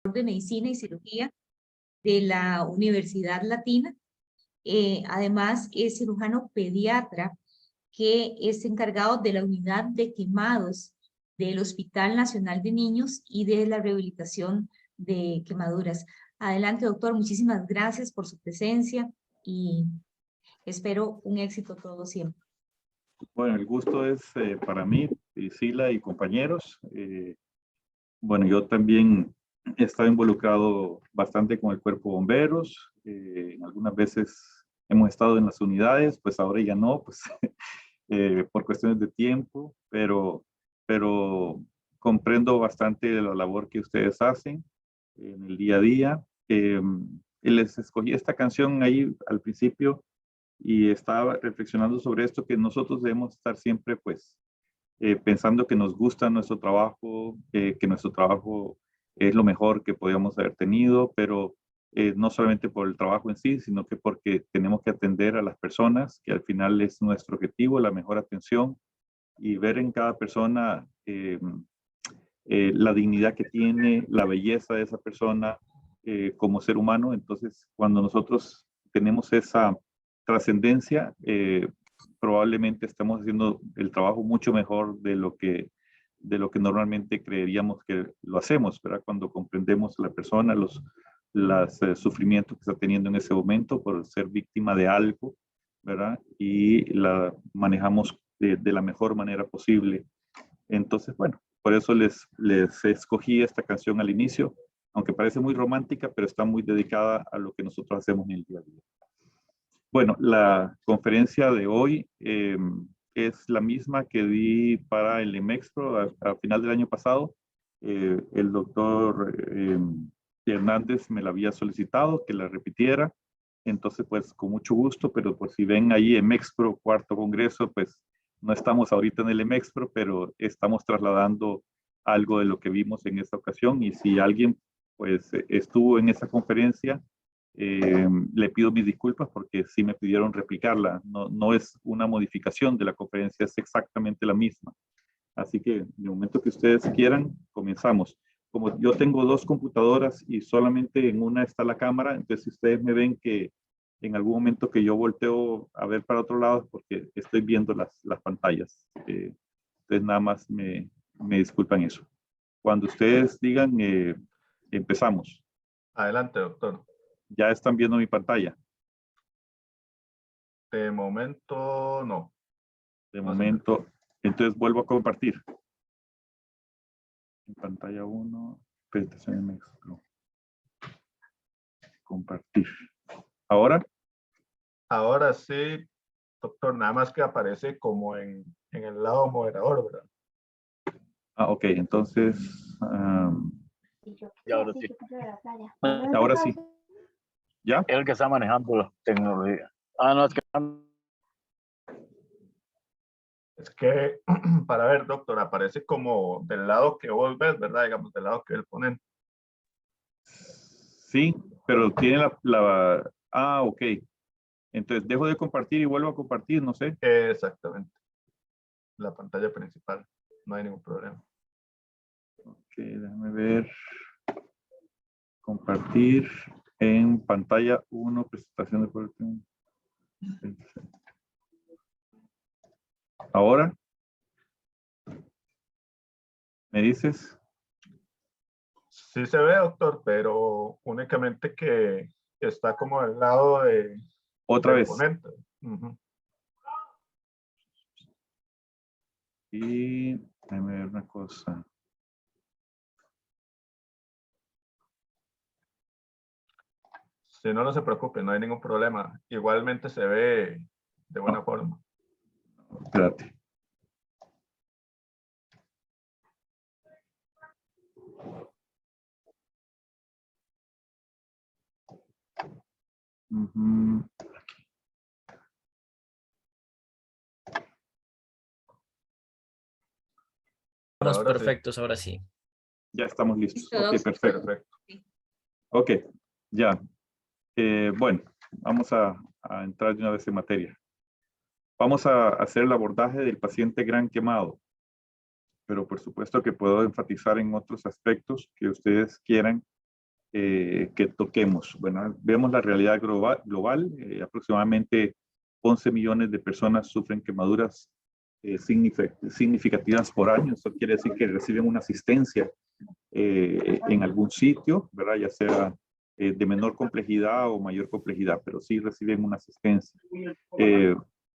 de Medicina y Cirugía de la Universidad Latina. Además, es cirujano pediatra que es encargado de la unidad de quemados del Hospital Nacional de Niños y de la rehabilitación de quemaduras. Adelante, doctor. Muchísimas gracias por su presencia y espero un éxito todo siempre. Bueno, el gusto es para mí, Priscila y compañeros. Bueno, yo también he estado involucrado bastante con el Cuerpo de Bomberos. Algunas veces hemos estado en las unidades, pues ahora ya no, pues por cuestiones de tiempo, pero comprendo bastante la labor que ustedes hacen en el día a día. Les escogí esta canción ahí al principio y estaba reflexionando sobre esto, que nosotros debemos estar siempre pues pensando que nos gusta nuestro trabajo, que nuestro trabajo es lo mejor que podíamos haber tenido, pero no solamente por el trabajo en sí, sino que porque tenemos que atender a las personas, que al final es nuestro objetivo, la mejor atención, y ver en cada persona la dignidad que tiene, la belleza de esa persona como ser humano. Entonces, cuando nosotros tenemos esa trascendencia, probablemente estamos haciendo el trabajo mucho mejor de lo que normalmente creeríamos que lo hacemos, ¿verdad? Cuando comprendemos a la persona, los sufrimientos que está teniendo en ese momento por ser víctima de algo, ¿verdad? Y la manejamos de la mejor manera posible. Entonces, bueno, por eso les escogí esta canción al inicio, aunque parece muy romántica, pero está muy dedicada a lo que nosotros hacemos en el día a día. Bueno, la conferencia de hoy es la misma que di para el EMEXPRO a final del año pasado. El doctor Hernández me la había solicitado que la repitiera. Entonces, pues con mucho gusto, pero por si ven ahí EMEXPRO, cuarto congreso, pues no estamos ahorita en el EMEXPRO, pero estamos trasladando algo de lo que vimos en esta ocasión. Y si alguien pues estuvo en esa conferencia, le pido mis disculpas porque sí me pidieron replicarla. No es una modificación de la conferencia, es exactamente la misma. Así que en el momento que ustedes quieran, comenzamos. Como yo tengo dos computadoras y solamente en una está la cámara, entonces si ustedes me ven que en algún momento que yo volteo a ver para otro lado, porque estoy viendo las pantallas. Entonces nada más me disculpan eso. Cuando ustedes digan, empezamos. Adelante, doctor. Ya están viendo mi pantalla. De momento, no. De momento, entonces vuelvo a compartir. En pantalla 1, presentación en México. Compartir. ¿Ahora? Ahora sí, doctor, nada más que aparece como en el lado moderador, ¿verdad? Ah, ok, entonces... Y ahora sí. Ahora sí. ¿Ya? Es el que está manejando la tecnología. Ah, no, es que... Es que, para ver, doctor, aparece como del lado que vos ves, ¿verdad? Digamos, del lado que él pone. Sí, pero tiene Ah, ok. Entonces dejo de compartir y vuelvo a compartir, no sé. Exactamente. La pantalla principal. No hay ningún problema. Ok, déjame ver. Compartir en pantalla 1, presentación de PowerPoint. Ahora. ¿Me dices? Sí se ve, doctor, pero únicamente que está como al lado de... Otra vez. Ponente. Uh-huh. Y déjame ver una cosa. Si no, no se preocupe, no hay ningún problema. Igualmente se ve de buena forma. Espérate. Uh-huh. Ahora perfectos, sí. Ahora sí. Ya estamos listos. Listo, Ok, perfecto. Ok, ya. Bueno, vamos a entrar de una vez en materia. Vamos a hacer el abordaje del paciente gran quemado, pero por supuesto que puedo enfatizar en otros aspectos que ustedes quieran que toquemos. Bueno, vemos la realidad global, aproximadamente 11 millones de personas sufren quemaduras significativas por año. Esto quiere decir que reciben una asistencia en algún sitio, ¿verdad? Ya sea de menor complejidad o mayor complejidad, pero sí reciben una asistencia.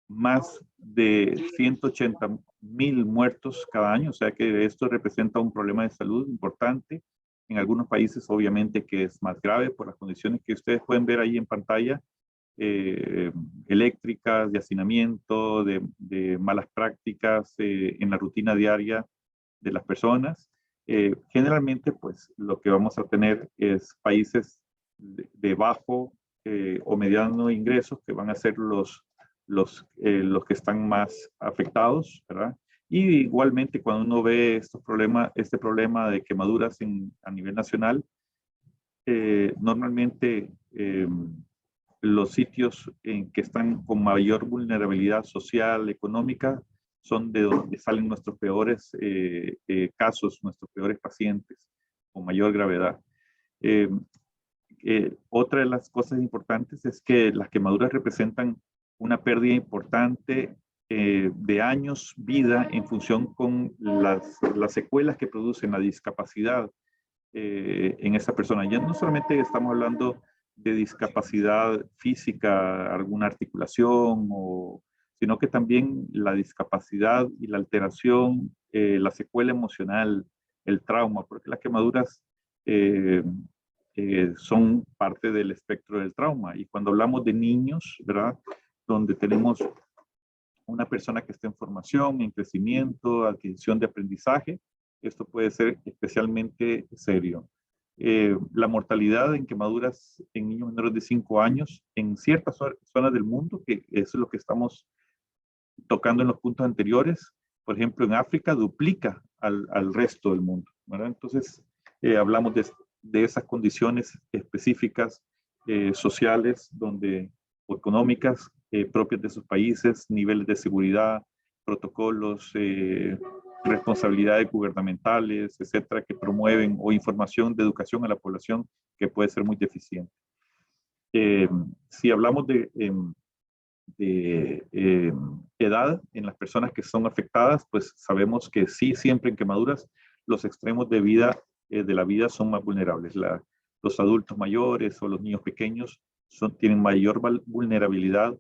Más de 180,000 muertos cada año, o sea que esto representa un problema de salud importante. En algunos países, obviamente, que es más grave por las condiciones que ustedes pueden ver ahí en pantalla, eléctricas, de hacinamiento, de malas prácticas en la rutina diaria de las personas. Generalmente, pues, lo que vamos a tener es países de bajo o mediano ingresos que van a ser los que están más afectados, ¿verdad? Y igualmente cuando uno ve este problema de quemaduras a nivel nacional, normalmente los sitios en que están con mayor vulnerabilidad social, económica, son de donde salen nuestros peores casos, nuestros peores pacientes con mayor gravedad. Otra de las cosas importantes es que las quemaduras representan una pérdida importante de años vida en función con las secuelas que producen la discapacidad en esa persona. Ya no solamente estamos hablando de discapacidad física, alguna articulación, sino que también la discapacidad y la alteración, la secuela emocional, el trauma, porque las quemaduras son parte del espectro del trauma. Y cuando hablamos de niños, ¿verdad? Donde tenemos una persona que está en formación, en crecimiento, adquisición de aprendizaje, esto puede ser especialmente serio. La mortalidad en quemaduras en niños menores de 5 años en ciertas zonas del mundo, que eso es lo que estamos tocando en los puntos anteriores, por ejemplo, en África duplica al resto del mundo, ¿verdad? Entonces, hablamos de esas condiciones específicas sociales o económicas propias de sus países, niveles de seguridad, protocolos, responsabilidades gubernamentales, etcétera, que promueven, o información de educación a la población que puede ser muy deficiente. Si hablamos de edad en las personas que son afectadas, pues sabemos que sí, siempre en quemaduras, los extremos de la vida son más vulnerables. Los adultos mayores o los niños pequeños tienen mayor vulnerabilidad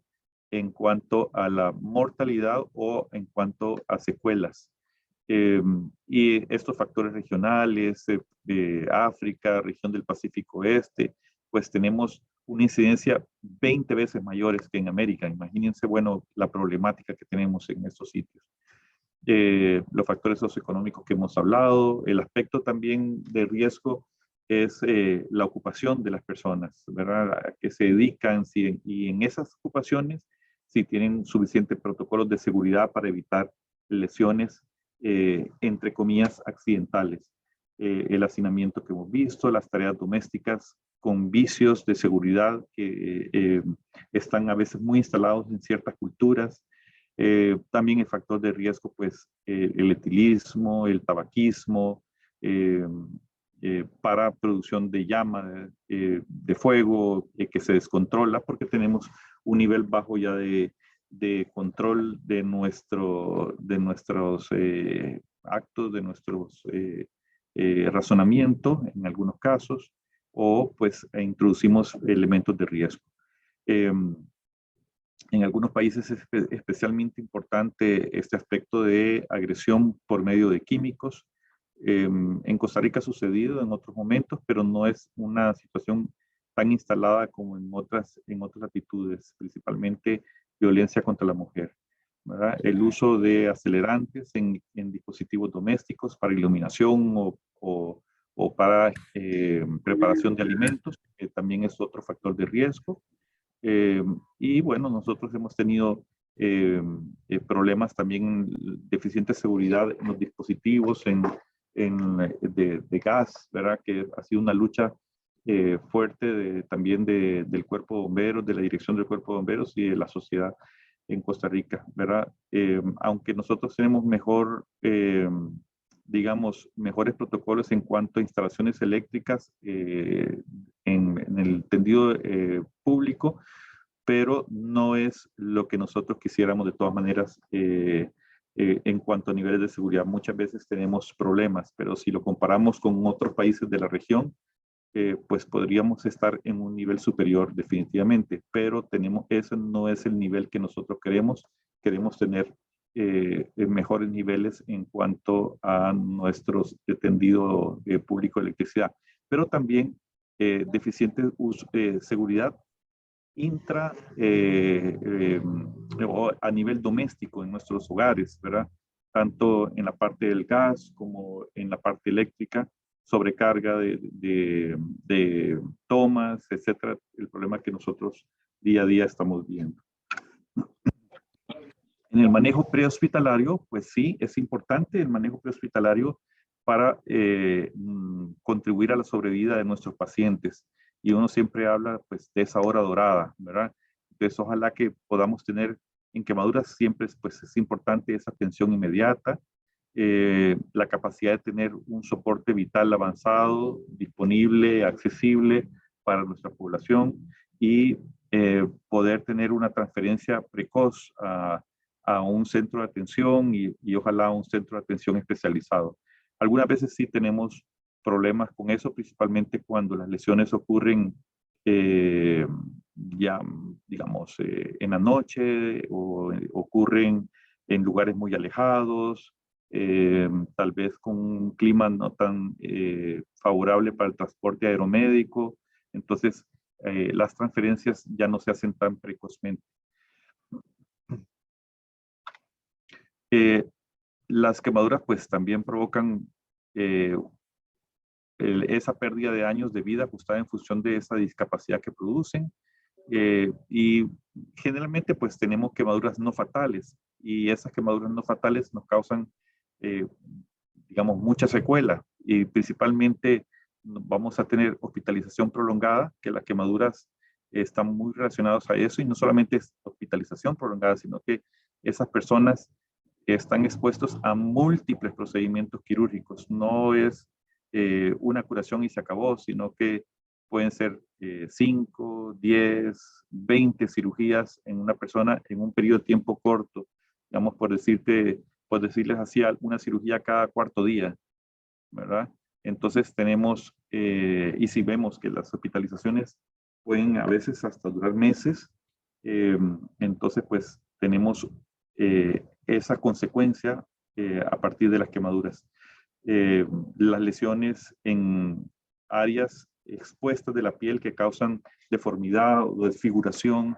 en cuanto a la mortalidad o en cuanto a secuelas. Y estos factores regionales, África, región del Pacífico Oeste, pues tenemos una incidencia 20 veces mayores que en América. Imagínense, bueno, la problemática que tenemos en estos sitios. Los factores socioeconómicos que hemos hablado, el aspecto también de riesgo es la ocupación de las personas, ¿verdad? A que se dedican, y en esas ocupaciones, si tienen suficientes protocolos de seguridad para evitar lesiones, entre comillas, accidentales. El hacinamiento que hemos visto, las tareas domésticas con vicios de seguridad que están a veces muy instalados en ciertas culturas. También el factor de riesgo, pues el etilismo, el tabaquismo, para producción de llama, de fuego, que se descontrola porque tenemos un nivel bajo ya de control de nuestros actos, de nuestros razonamiento en algunos casos, o pues introducimos elementos de riesgo. En algunos países es especialmente importante este aspecto de agresión por medio de químicos. En Costa Rica ha sucedido en otros momentos, pero no es una situación tan instalada como en otras latitudes, principalmente violencia contra la mujer, ¿verdad? El uso de acelerantes en dispositivos domésticos para iluminación o para preparación de alimentos, que también es otro factor de riesgo. Y bueno, nosotros hemos tenido problemas también, deficiente seguridad en los dispositivos de gas, ¿verdad? Que ha sido una lucha fuerte también del Cuerpo de Bomberos, de la dirección del Cuerpo de Bomberos y de la sociedad en Costa Rica, ¿verdad? Aunque nosotros tenemos mejor digamos, mejores protocolos en cuanto a instalaciones eléctricas en el tendido público, pero no es lo que nosotros quisiéramos de todas maneras en cuanto a niveles de seguridad. Muchas veces tenemos problemas, pero si lo comparamos con otros países de la región, pues podríamos estar en un nivel superior definitivamente, pero eso no es el nivel que nosotros queremos. Queremos tener mejores niveles en cuanto a nuestros tendido público de electricidad, pero también deficiente seguridad o a nivel doméstico en nuestros hogares, ¿verdad? Tanto en la parte del gas como en la parte eléctrica, sobrecarga de tomas, etcétera, el problema que nosotros día a día estamos viendo. En el manejo prehospitalario, pues sí, es importante el manejo prehospitalario para contribuir a la sobrevida de nuestros pacientes. Y uno siempre habla pues de esa hora dorada, ¿verdad? Entonces ojalá que podamos tener en quemaduras siempre pues es importante esa atención inmediata, la capacidad de tener un soporte vital avanzado, disponible, accesible para nuestra población y poder tener una transferencia precoz a un centro de atención y ojalá a un centro de atención especializado. Algunas veces sí tenemos problemas con eso, principalmente cuando las lesiones ocurren ya, digamos, en la noche o ocurren en lugares muy alejados, tal vez con un clima no tan favorable para el transporte aeromédico. Entonces, las transferencias ya no se hacen tan precozmente. Las quemaduras pues también provocan esa pérdida de años de vida ajustada en función de esa discapacidad que producen. Y generalmente pues tenemos quemaduras no fatales y esas quemaduras no fatales nos causan, digamos, mucha secuela y principalmente vamos a tener hospitalización prolongada, que las quemaduras están muy relacionadas a eso y no solamente es hospitalización prolongada, sino que esas personas están expuestos a múltiples procedimientos quirúrgicos. No es una curación y se acabó, sino que pueden ser 5, 10, 20 cirugías en una persona en un periodo de tiempo corto. Digamos, por decirles así, una cirugía cada cuarto día, ¿verdad? Entonces tenemos, y si vemos que las hospitalizaciones pueden a veces hasta durar meses, entonces pues tenemos esa consecuencia a partir de las quemaduras. Las lesiones en áreas expuestas de la piel que causan deformidad o desfiguración,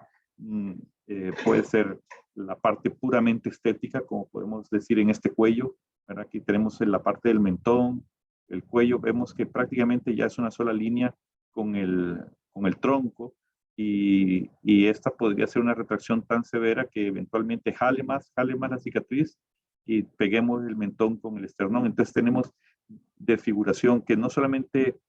puede ser la parte puramente estética, como podemos decir en este cuello. ¿Verdad? Aquí tenemos en la parte del mentón, el cuello, vemos que prácticamente ya es una sola línea con el tronco y esta podría ser una retracción tan severa que eventualmente jale más la cicatriz y peguemos el mentón con el esternón. Entonces tenemos desfiguración que no solamente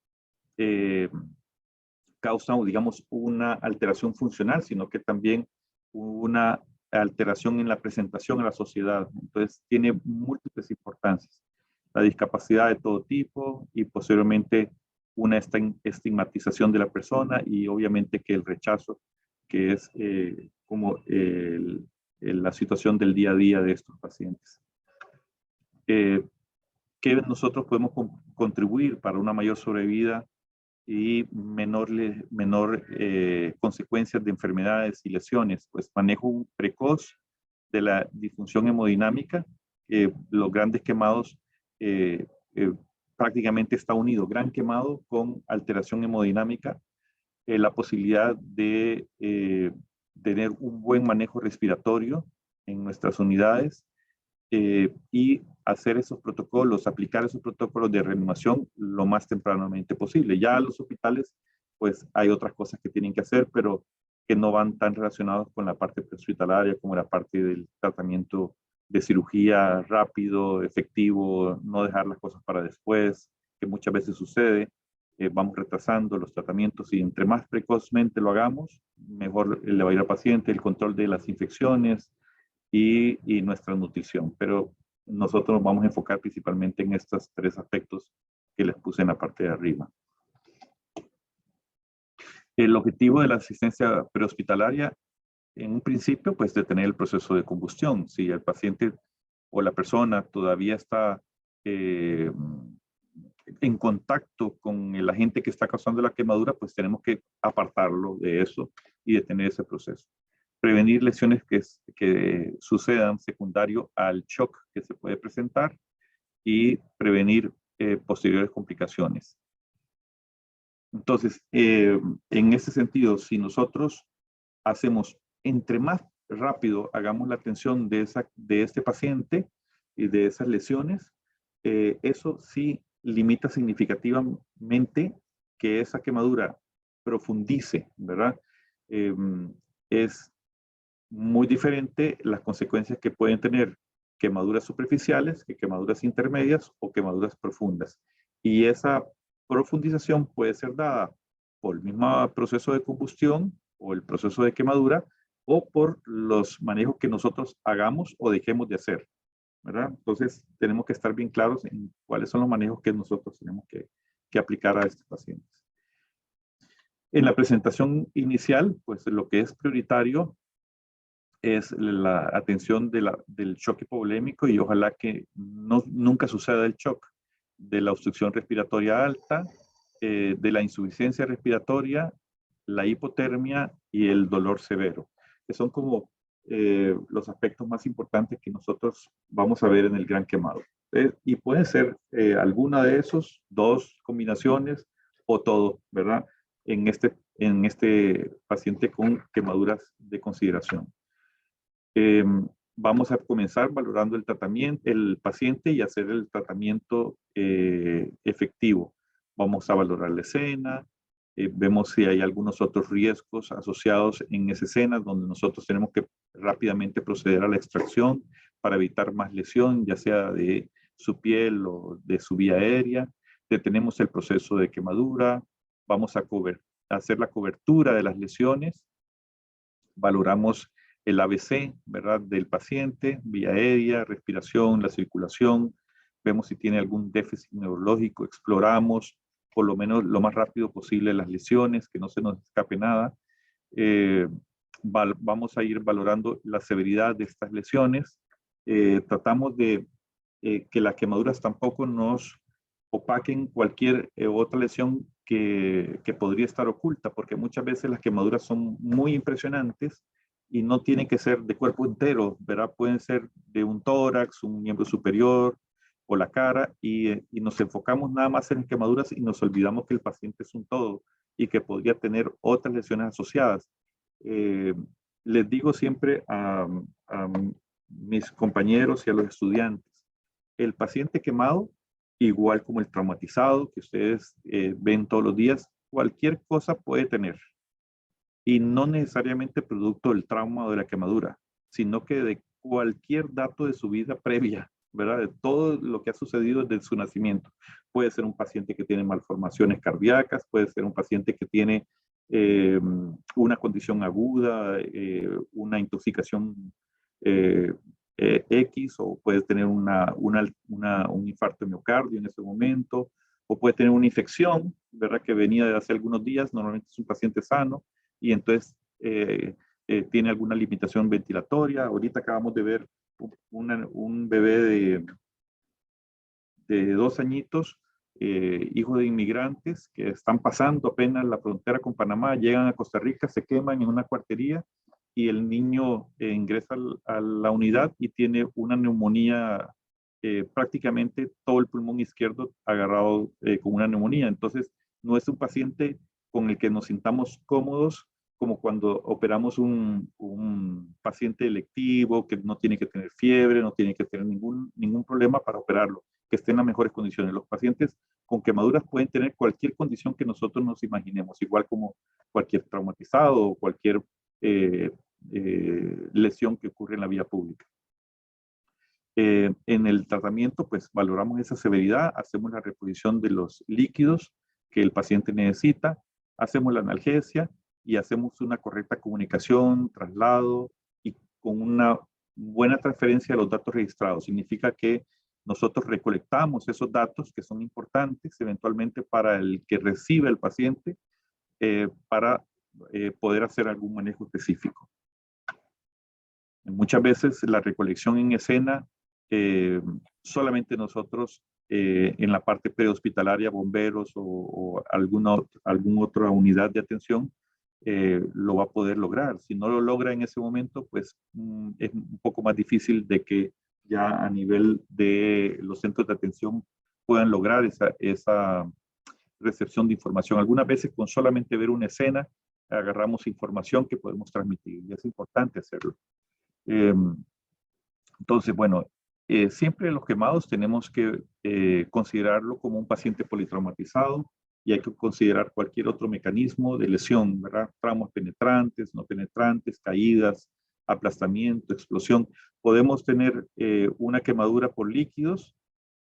causa, digamos, una alteración funcional, sino que también una alteración en la presentación a la sociedad. Entonces tiene múltiples importancias. La discapacidad de todo tipo y posteriormente una estigmatización de la persona y obviamente que el rechazo, que es como la situación del día a día de estos pacientes. ¿Qué nosotros podemos contribuir para una mayor sobrevida y menor consecuencias de enfermedades y lesiones? Pues manejo precoz de la disfunción hemodinámica. Los grandes quemados prácticamente está unido, gran quemado con alteración hemodinámica, la posibilidad de tener un buen manejo respiratorio en nuestras unidades y hacer esos protocolos, aplicar esos protocolos de reanimación lo más tempranamente posible. Ya los hospitales, pues hay otras cosas que tienen que hacer, pero que no van tan relacionados con la parte prehospitalaria como la parte del tratamiento de cirugía rápido, efectivo, no dejar las cosas para después, que muchas veces sucede. Vamos retrasando los tratamientos y entre más precozmente lo hagamos, mejor le va a ir al paciente, el control de las infecciones y nuestra nutrición. Pero nosotros nos vamos a enfocar principalmente en estos 3 aspectos que les puse en la parte de arriba. El objetivo de la asistencia prehospitalaria, en un principio, pues detener el proceso de combustión. Si el paciente o la persona todavía está en contacto con el agente que está causando la quemadura, pues tenemos que apartarlo de eso y detener ese proceso. Prevenir lesiones que sucedan secundario al shock que se puede presentar y prevenir posteriores complicaciones. Entonces, en ese sentido, si nosotros hacemos, entre más rápido hagamos la atención de este paciente y de esas lesiones, eso sí limita significativamente que esa quemadura profundice, ¿verdad? Es muy diferente las consecuencias que pueden tener quemaduras superficiales que quemaduras intermedias o quemaduras profundas. Y esa profundización puede ser dada por el mismo proceso de combustión o el proceso de quemadura o por los manejos que nosotros hagamos o dejemos de hacer, ¿verdad? Entonces, tenemos que estar bien claros en cuáles son los manejos que nosotros tenemos que aplicar a estos pacientes. En la presentación inicial, pues lo que es prioritario es la atención del shock hipovolémico y ojalá que nunca suceda el shock de la obstrucción respiratoria alta, de la insuficiencia respiratoria, la hipotermia y el dolor severo, que son como los aspectos más importantes que nosotros vamos a ver en el gran quemado. Y puede ser alguna de esos, 2 combinaciones o todo, ¿verdad? En este paciente con quemaduras de consideración. Vamos a comenzar valorando el tratamiento, el paciente y hacer el tratamiento efectivo. Vamos a valorar la escena, vemos si hay algunos otros riesgos asociados en esa escena donde nosotros tenemos que rápidamente proceder a la extracción para evitar más lesión, ya sea de su piel o de su vía aérea. Detenemos el proceso de quemadura, vamos a hacer la cobertura de las lesiones, valoramos el ABC, ¿verdad?, del paciente, vía aérea, respiración, la circulación, vemos si tiene algún déficit neurológico, exploramos por lo menos lo más rápido posible las lesiones, que no se nos escape nada. Vamos a ir valorando la severidad de estas lesiones. Tratamos de que las quemaduras tampoco nos opaquen cualquier otra lesión que podría estar oculta, porque muchas veces las quemaduras son muy impresionantes y no tienen que ser de cuerpo entero, ¿verdad? Pueden ser de un tórax, un miembro superior o la cara y nos enfocamos nada más en quemaduras y nos olvidamos que el paciente es un todo y que podría tener otras lesiones asociadas. Les digo siempre a mis compañeros y a los estudiantes, el paciente quemado, igual como el traumatizado que ustedes ven todos los días, cualquier cosa puede tener. Y no necesariamente producto del trauma o de la quemadura, sino que de cualquier dato de su vida previa, ¿verdad? De todo lo que ha sucedido desde su nacimiento. Puede ser un paciente que tiene malformaciones cardíacas, puede ser un paciente que tiene una condición aguda, una intoxicación X, o puede tener un infarto de miocardio en ese momento, o puede tener una infección, ¿verdad? Que venía de hace algunos días, normalmente es un paciente sano, y entonces tiene alguna limitación ventilatoria. Ahorita acabamos de ver un bebé de 2 añitos, hijo de inmigrantes que están pasando apenas la frontera con Panamá, llegan a Costa Rica, se queman en una cuartería y el niño ingresa a la unidad y tiene una neumonía, prácticamente todo el pulmón izquierdo agarrado con una neumonía. Entonces, no es un paciente con el que nos sintamos cómodos como cuando operamos un paciente electivo que no tiene que tener fiebre, no tiene que tener ningún problema para operarlo, que esté en las mejores condiciones. Los pacientes con quemaduras pueden tener cualquier condición que nosotros nos imaginemos, igual como cualquier traumatizado o cualquier lesión que ocurre en la vía pública. En el tratamiento, pues valoramos esa severidad, hacemos la reposición de los líquidos que el paciente necesita, hacemos la analgesia y hacemos una correcta comunicación, traslado y con una buena transferencia de los datos registrados. Significa que nosotros recolectamos esos datos que son importantes eventualmente para el que recibe el paciente para poder hacer algún manejo específico. Muchas veces la recolección en escena, solamente nosotros en la parte prehospitalaria, bomberos o alguna otra unidad de atención, lo va a poder lograr. Si no lo logra en ese momento, pues es un poco más difícil de que ya a nivel de los centros de atención puedan lograr esa recepción de información. Algunas veces con solamente ver una escena agarramos información que podemos transmitir y es importante hacerlo. Entonces, bueno, siempre los quemados tenemos que considerarlo como un paciente politraumatizado y hay que considerar cualquier otro mecanismo de lesión, ¿verdad? Traumas penetrantes, no penetrantes, caídas, aplastamiento, explosión. Podemos tener una quemadura por líquidos,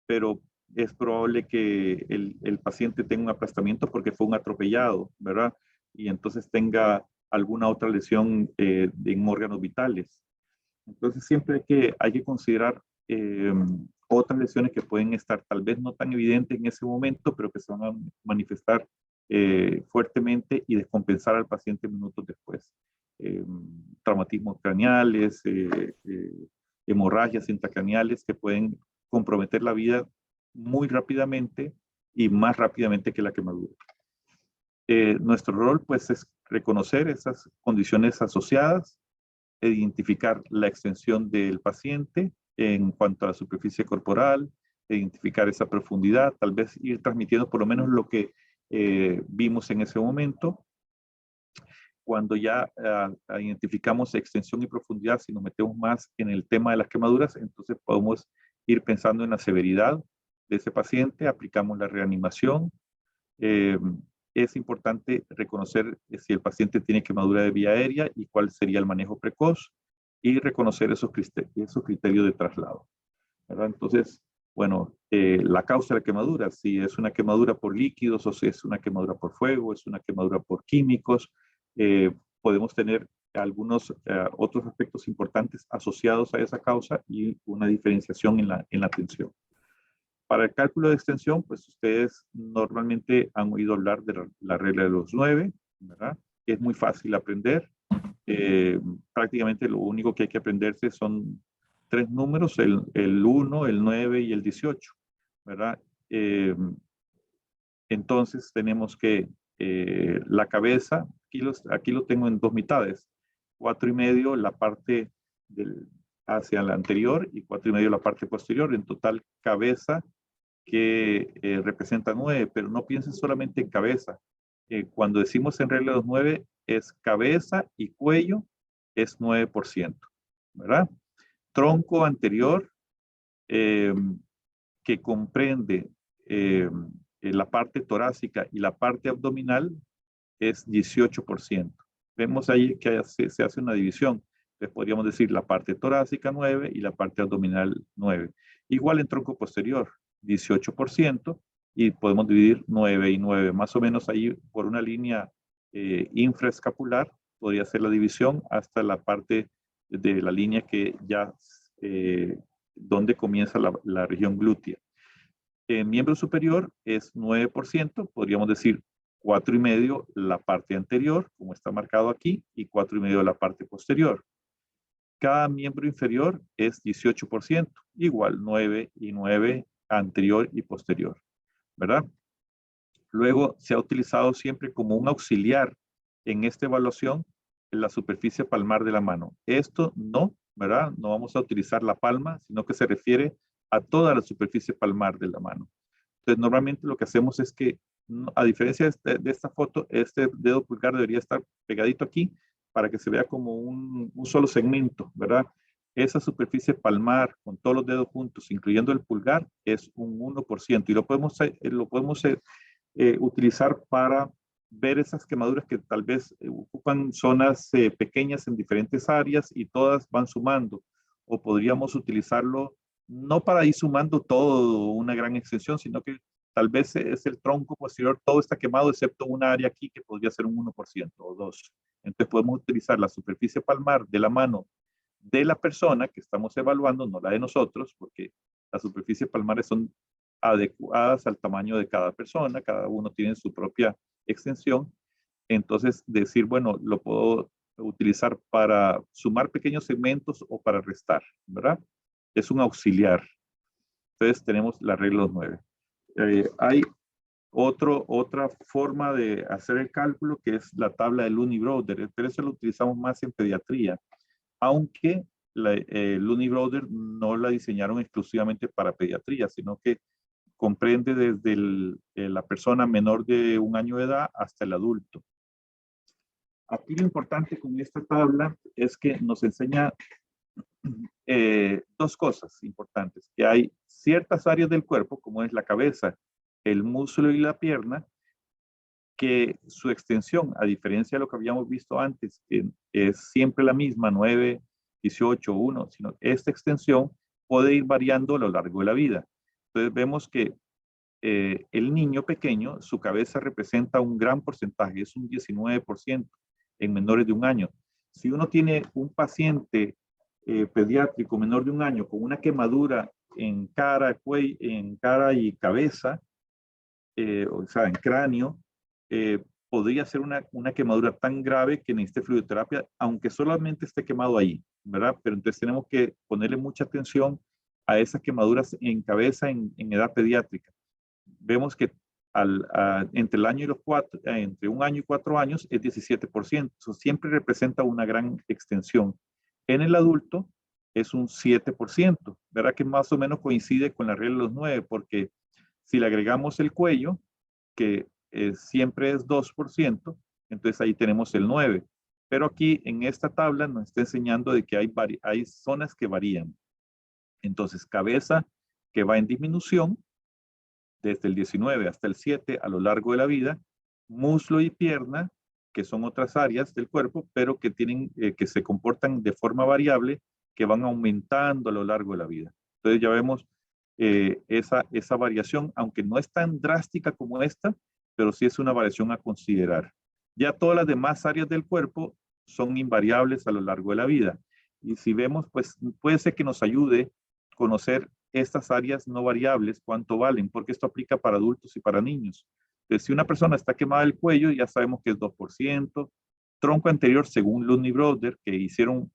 pero es probable que el paciente tenga un aplastamiento porque fue un atropellado, ¿verdad? Y entonces tenga alguna otra lesión en órganos vitales. Entonces siempre hay que considerar otras lesiones que pueden estar tal vez no tan evidentes en ese momento, pero que se van a manifestar fuertemente y descompensar al paciente minutos después. Traumatismos craneales, hemorragias intracraneales que pueden comprometer la vida muy rápidamente y más rápidamente que la quemadura. Nuestro rol pues es reconocer esas condiciones asociadas, identificar la extensión del paciente en cuanto a la superficie corporal, identificar esa profundidad, tal vez ir transmitiendo por lo menos lo que vimos en ese momento. Cuando ya identificamos extensión y profundidad, si nos metemos más en el tema de las quemaduras, entonces podemos ir pensando en la severidad de ese paciente, aplicamos la reanimación. Es importante reconocer si el paciente tiene quemadura de vía aérea y cuál sería el manejo precoz y reconocer esos criterios de traslado, ¿verdad? Entonces, bueno, la causa de la quemadura, si es una quemadura por líquidos o si es una quemadura por fuego, es una quemadura por químicos, podemos tener algunos otros aspectos importantes asociados a esa causa y una diferenciación en la atención. Para el cálculo de extensión, pues ustedes normalmente han oído hablar de la regla de los 9, ¿verdad? Es muy fácil aprender. Prácticamente lo único que hay que aprenderse son 3 números, el 1, el 9 y el 18, ¿verdad? Entonces tenemos que la cabeza, aquí lo tengo en 2 mitades, 4,5 la parte hacia la anterior y 4,5 la parte posterior. En total, cabeza que representa 9, pero no piensen solamente en cabeza. Cuando decimos en regla de los 9, es cabeza y cuello, es 9%, ¿verdad? Tronco anterior, que comprende la parte torácica y la parte abdominal, es 18%. Vemos ahí que se hace una división. Entonces podríamos decir la parte torácica 9 y la parte abdominal 9. Igual en tronco posterior, 18%, y podemos dividir 9 y 9. Más o menos ahí por una línea infraescapular podría ser la división hasta la parte de la línea que ya donde comienza la región glútea. En miembro superior es 9%, podríamos decir 4,5 la parte anterior, como está marcado aquí, y 4,5 la parte posterior. Cada miembro inferior es 18%, igual 9 y 9 anterior y posterior, ¿verdad? Luego se ha utilizado siempre como un auxiliar en esta evaluación en la superficie palmar de la mano. Esto no, ¿verdad? No vamos a utilizar la palma, sino que se refiere a toda la superficie palmar de la mano. Entonces, normalmente lo que hacemos es que, a diferencia de esta foto, este dedo pulgar debería estar pegadito aquí para que se vea como un solo segmento, ¿verdad? Esa superficie palmar con todos los dedos juntos, incluyendo el pulgar, es un 1% y lo podemos utilizar para ver esas quemaduras que tal vez ocupan zonas pequeñas en diferentes áreas y todas van sumando. O podríamos utilizarlo no para ir sumando todo una gran extensión, sino que tal vez es el tronco posterior, todo está quemado, excepto una área aquí que podría ser un 1% o 2%. Entonces podemos utilizar la superficie palmar de la mano de la persona que estamos evaluando, no la de nosotros, porque las superficies palmares son adecuadas al tamaño de cada persona, cada uno tiene su propia extensión. Entonces, decir, bueno, lo puedo utilizar para sumar pequeños segmentos o para restar, ¿verdad? Es un auxiliar. Entonces, tenemos la regla de los 9. Hay otra forma de hacer el cálculo que es la tabla de Looney-Broder, pero eso lo utilizamos más en pediatría, aunque Looney-Broder no la diseñaron exclusivamente para pediatría, sino que comprende desde la persona menor de 1 año de edad hasta el adulto. Aquí lo importante con esta tabla es que nos enseña dos cosas importantes, que hay ciertas áreas del cuerpo, como es la cabeza, el muslo y la pierna, que su extensión, a diferencia de lo que habíamos visto antes, que es siempre la misma, 9, 18, 1, sino esta extensión puede ir variando a lo largo de la vida. Entonces vemos que el niño pequeño, su cabeza representa un gran porcentaje, es un 19% en menores de 1 año. Si uno tiene un paciente pediátrico menor de 1 año con una quemadura en cara, cuello, en cara y cabeza, o sea, en cráneo, podría ser una quemadura tan grave que necesite fluidoterapia, aunque solamente esté quemado ahí, ¿verdad? Pero entonces tenemos que ponerle mucha atención a esas quemaduras en cabeza en edad pediátrica. Vemos que entre el año y los 4, entre 1 año y 4 años es 17%. Eso siempre representa una gran extensión. En el adulto es un 7%, ¿verdad? Que más o menos coincide con la regla de los 9, porque si le agregamos el cuello, que siempre es 2%, entonces ahí tenemos el 9. Pero aquí en esta tabla nos está enseñando de que hay zonas que varían. Entonces, cabeza que va en disminución desde el 19 hasta el 7 a lo largo de la vida, muslo y pierna, que son otras áreas del cuerpo, pero que que se comportan de forma variable, que van aumentando a lo largo de la vida. Entonces ya vemos esa variación, aunque no es tan drástica como esta, pero sí es una variación a considerar. Ya todas las demás áreas del cuerpo son invariables a lo largo de la vida. Y si vemos, pues puede ser que nos ayude a conocer estas áreas no variables, cuánto valen, porque esto aplica para adultos y para niños. Entonces, si una persona está quemada del cuello, ya sabemos que es 2%. Tronco anterior, según Looney-Broder, que hicieron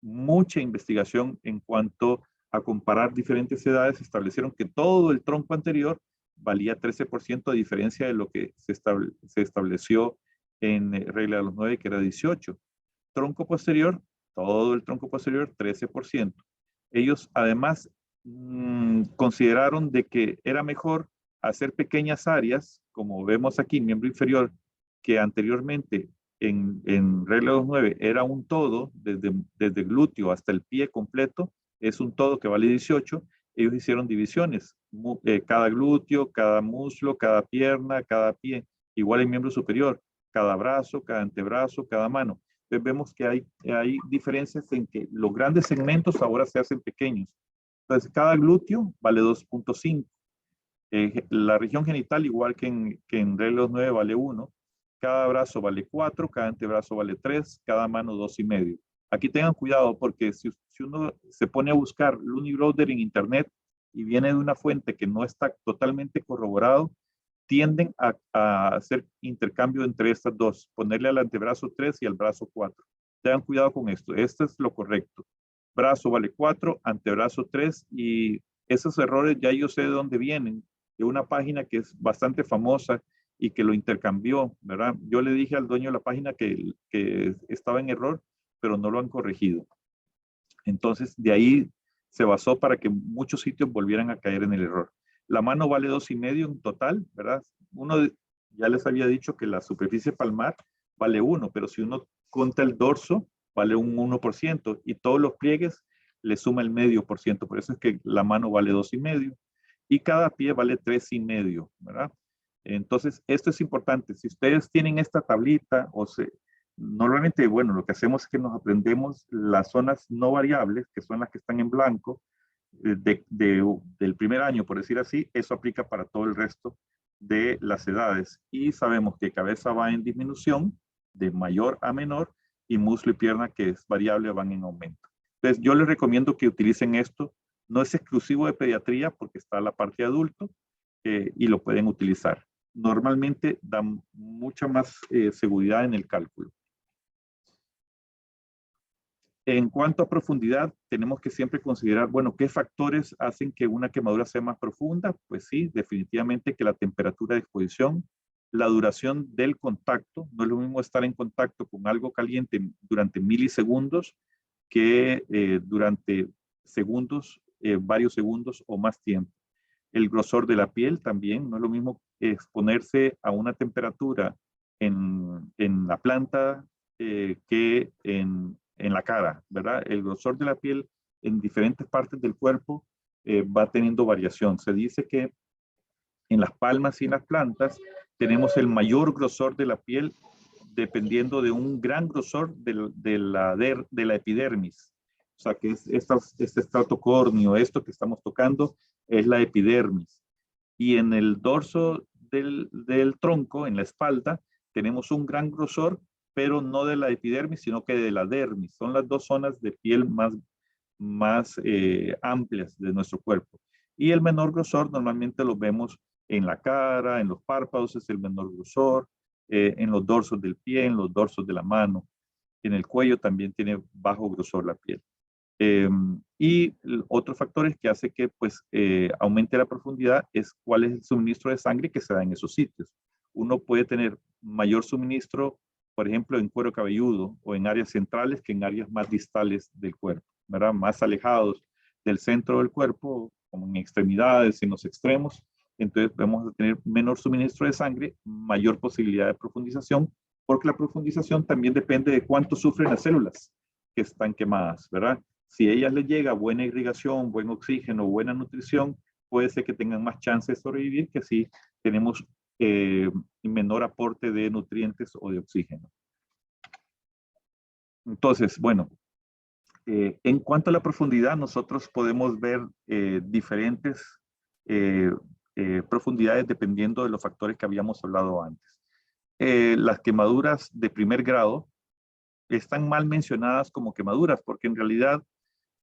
mucha investigación en cuanto a comparar diferentes edades, establecieron que todo el tronco anterior valía 13% a diferencia de lo que se estableció en regla de los 9, que era 18. Tronco posterior, todo el tronco posterior, 13%. Ellos además consideraron de que era mejor hacer pequeñas áreas, como vemos aquí, miembro inferior, que anteriormente en regla de los 9 era un todo, desde glúteo hasta el pie completo, es un todo que vale 18. Ellos hicieron divisiones, cada glúteo, cada muslo, cada pierna, cada pie, igual en miembro superior, cada brazo, cada antebrazo, cada mano. Entonces vemos que hay diferencias en que los grandes segmentos ahora se hacen pequeños. Entonces cada glúteo vale 2.5. La región genital, igual que en regla de los 9, vale 1. Cada brazo vale 4, cada antebrazo vale 3, cada mano 2,5. Aquí tengan cuidado porque si uno se pone a buscar Looney-Broder en internet y viene de una fuente que no está totalmente corroborado, tienden a hacer intercambio entre estas dos, ponerle al antebrazo 3 y al brazo 4. Tengan cuidado con esto, esto es lo correcto. Brazo vale 4, antebrazo 3, y esos errores ya yo sé de dónde vienen, de una página que es bastante famosa y que lo intercambió, ¿verdad? Yo le dije al dueño de la página que estaba en error, pero no lo han corregido. Entonces, de ahí se basó para que muchos sitios volvieran a caer en el error. La mano vale 2,5 en total, ¿verdad? Ya les había dicho que la superficie palmar vale 1, pero si uno cuenta el dorso, vale un 1%, y todos los pliegues le suma el 0,5%. Por eso es que la mano vale 2,5 y cada pie vale 3,5, ¿verdad? Entonces, esto es importante. Si ustedes tienen esta tablita, normalmente, bueno, lo que hacemos es que nos aprendemos las zonas no variables, que son las que están en blanco, del primer año, por decir así. Eso aplica para todo el resto de las edades. Y sabemos que cabeza va en disminución, de mayor a menor, y muslo y pierna, que es variable, van en aumento. Entonces, yo les recomiendo que utilicen esto. No es exclusivo de pediatría porque está la parte de adulto y lo pueden utilizar. Normalmente da mucha más seguridad en el cálculo. En cuanto a profundidad, tenemos que siempre considerar, bueno, ¿qué factores hacen que una quemadura sea más profunda? Pues sí, definitivamente que la temperatura de exposición, la duración del contacto, no es lo mismo estar en contacto con algo caliente durante milisegundos que durante segundos, varios segundos o más tiempo. El grosor de la piel también, no es lo mismo exponerse a una temperatura en la planta que en la cara, ¿verdad? El grosor de la piel en diferentes partes del cuerpo va teniendo variación. Se dice que en las palmas y en las plantas tenemos el mayor grosor de la piel dependiendo de un gran grosor de la epidermis. O sea, que este estrato córneo, esto que estamos tocando, es la epidermis. Y en el dorso del tronco, en la espalda, tenemos un gran grosor, pero no de la epidermis, sino que de la dermis. Son las dos zonas de piel más amplias de nuestro cuerpo. Y el menor grosor normalmente lo vemos en la cara, en los párpados es el menor grosor, en los dorsos del pie, en los dorsos de la mano. En el cuello también tiene bajo grosor la piel. Y otros factores que hace que pues, aumente la profundidad es cuál es el suministro de sangre que se da en esos sitios. Uno puede tener mayor suministro, por ejemplo, en cuero cabelludo o en áreas centrales que en áreas más distales del cuerpo, ¿verdad? Más alejados del centro del cuerpo, como en extremidades, en los extremos. Entonces vamos a tener menor suministro de sangre, mayor posibilidad de profundización, porque la profundización también depende de cuánto sufren las células que están quemadas, ¿verdad? Si a ellas les llega buena irrigación, buen oxígeno, buena nutrición, puede ser que tengan más chance de sobrevivir que si tenemos menor aporte de nutrientes o de oxígeno. Entonces, bueno, en cuanto a la profundidad, nosotros podemos ver diferentes profundidades dependiendo de los factores que habíamos hablado antes. Las quemaduras de primer grado están mal mencionadas como quemaduras porque en realidad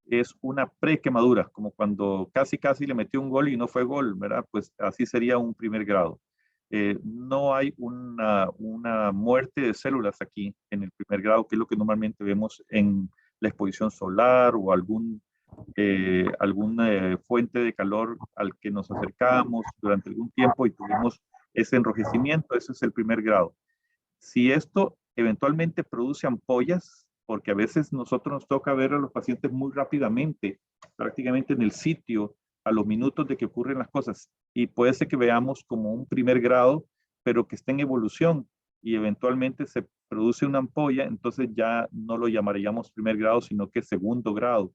es una pre-quemadura, como cuando casi le metió un gol y no fue gol, ¿verdad? Pues así sería un primer grado. No hay una muerte de células aquí en el primer grado, que es lo que normalmente vemos en la exposición solar o alguna fuente de calor al que nos acercamos durante algún tiempo y tuvimos ese enrojecimiento, ese es el primer grado. Si esto eventualmente produce ampollas, porque a veces nosotros nos toca ver a los pacientes muy rápidamente, prácticamente en el sitio, a los minutos de que ocurren las cosas, y puede ser que veamos como un primer grado, pero que está en evolución, y eventualmente se produce una ampolla, entonces ya no lo llamaríamos primer grado, sino que segundo grado.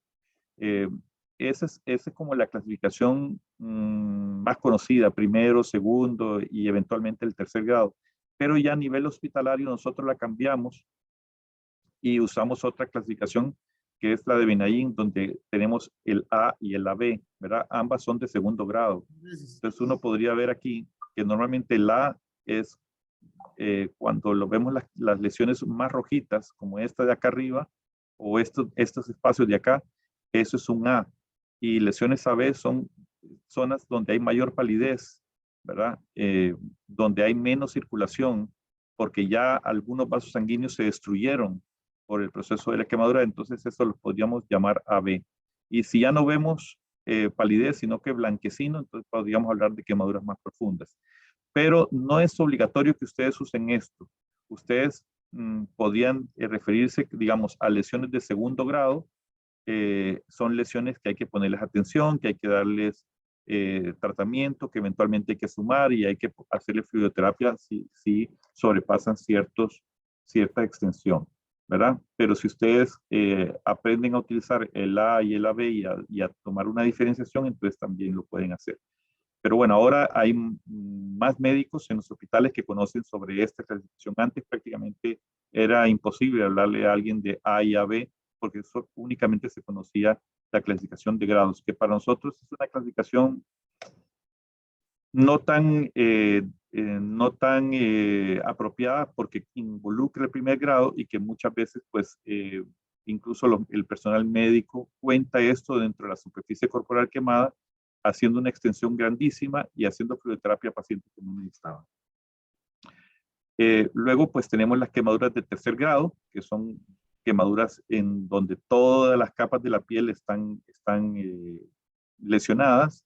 Esa es como la clasificación más conocida, primero, segundo y eventualmente el tercer grado. Pero ya a nivel hospitalario nosotros la cambiamos y usamos otra clasificación que es la de Benayin, donde tenemos el A y el AB, ¿verdad? Ambas son de segundo grado. Entonces uno podría ver aquí que normalmente el A es cuando lo vemos las lesiones más rojitas, como esta de acá arriba, o estos espacios de acá, eso es un A. Y lesiones AB son zonas donde hay mayor palidez, ¿verdad? Donde hay menos circulación, porque ya algunos vasos sanguíneos se destruyeron por el proceso de la quemadura, entonces eso lo podríamos llamar AB. Y si ya no vemos palidez, sino que blanquecino, entonces podríamos hablar de quemaduras más profundas. Pero no es obligatorio que ustedes usen esto. Ustedes podrían referirse, digamos, a lesiones de segundo grado. Son lesiones que hay que ponerles atención, que hay que darles tratamiento, que eventualmente hay que sumar y hay que hacerle fluidoterapia si sobrepasan cierta extensión, ¿verdad? Pero si ustedes aprenden a utilizar el A y el AB y a tomar una diferenciación, entonces también lo pueden hacer. Pero bueno, ahora hay más médicos en los hospitales que conocen sobre esta clasificación. Antes prácticamente era imposible hablarle a alguien de A y AB porque eso únicamente se conocía la clasificación de grados, que para nosotros es una clasificación no tan apropiada porque involucra el primer grado y que muchas veces pues Incluso el personal médico cuenta esto dentro de la superficie corporal quemada, haciendo una extensión grandísima y haciendo fluidoterapia a pacientes que no necesitaban. Luego, pues tenemos las quemaduras de tercer grado, que son quemaduras en donde todas las capas de la piel están lesionadas.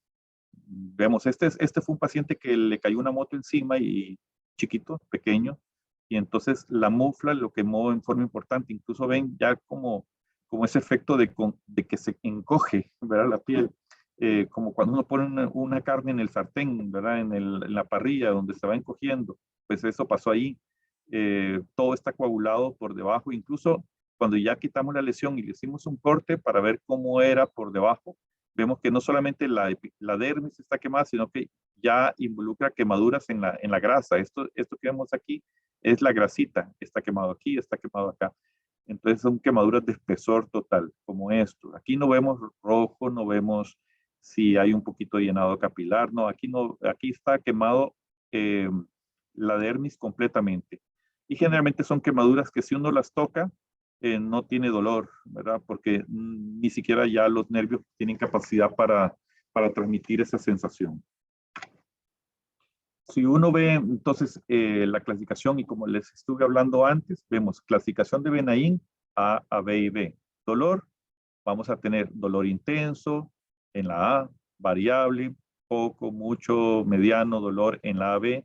Vemos, este fue un paciente que le cayó una moto encima y chiquito, pequeño, y entonces la mufla lo quemó en forma importante. Incluso ven ya como ese efecto de que se encoge, ¿verdad? La piel, como cuando uno pone una carne en el sartén, ¿verdad? En la parrilla donde se va encogiendo, pues eso pasó ahí. Todo está coagulado por debajo, incluso cuando ya quitamos la lesión y le hicimos un corte para ver cómo era por debajo, vemos que no solamente la dermis está quemada, sino que ya involucra quemaduras en la grasa. Esto que vemos aquí es la grasita, está quemado aquí, está quemado acá. Entonces son quemaduras de espesor total, como esto. Aquí no vemos rojo, no vemos si hay un poquito de llenado capilar, no, aquí está quemado la dermis completamente. Y generalmente son quemaduras que si uno las toca, no tiene dolor, ¿verdad? Porque ni siquiera ya los nervios tienen capacidad para transmitir esa sensación. Si uno ve entonces la clasificación, y como les estuve hablando antes, vemos clasificación de Benaim A, B y B. Dolor, vamos a tener dolor intenso en la A, variable, poco, mucho, mediano dolor en la AB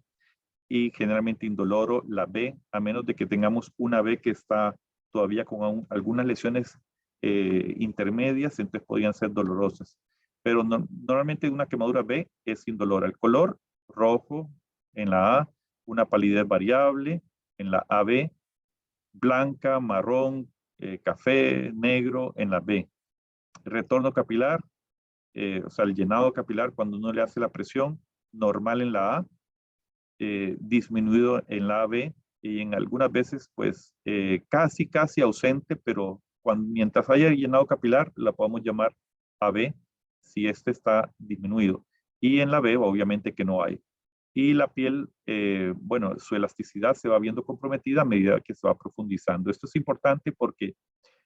y generalmente indoloro la B, a menos de que tengamos una B que está todavía con algunas lesiones intermedias, entonces podrían ser dolorosas. Pero normalmente una quemadura B es indolora. El color rojo en la A, una palidez variable en la AB, blanca, marrón, café, negro en la B. Retorno capilar, o sea, el llenado capilar cuando uno le hace la presión, normal en la A, disminuido en la AB y en algunas veces pues casi ausente, pero mientras haya llenado capilar la podemos llamar AB si este está disminuido. Y en la B obviamente que no hay. Y la piel, bueno, su elasticidad se va viendo comprometida a medida que se va profundizando. Esto es importante porque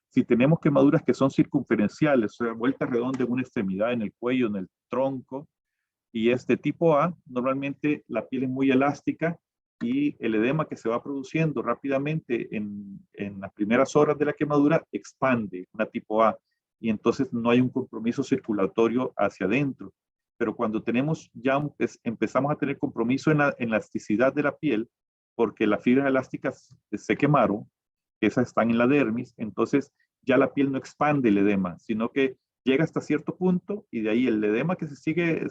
si tenemos quemaduras que son circunferenciales, o sea, vuelta redonda en una extremidad, en el cuello, en el tronco, y es de tipo A, normalmente la piel es muy elástica y el edema que se va produciendo rápidamente en las primeras horas de la quemadura expande, una tipo A, y entonces no hay un compromiso circulatorio hacia adentro. Pero cuando tenemos ya empezamos a tener compromiso en la elasticidad de la piel, porque las fibras elásticas se quemaron, esas están en la dermis, entonces ya la piel no expande el edema, sino que llega hasta cierto punto y de ahí el edema que se sigue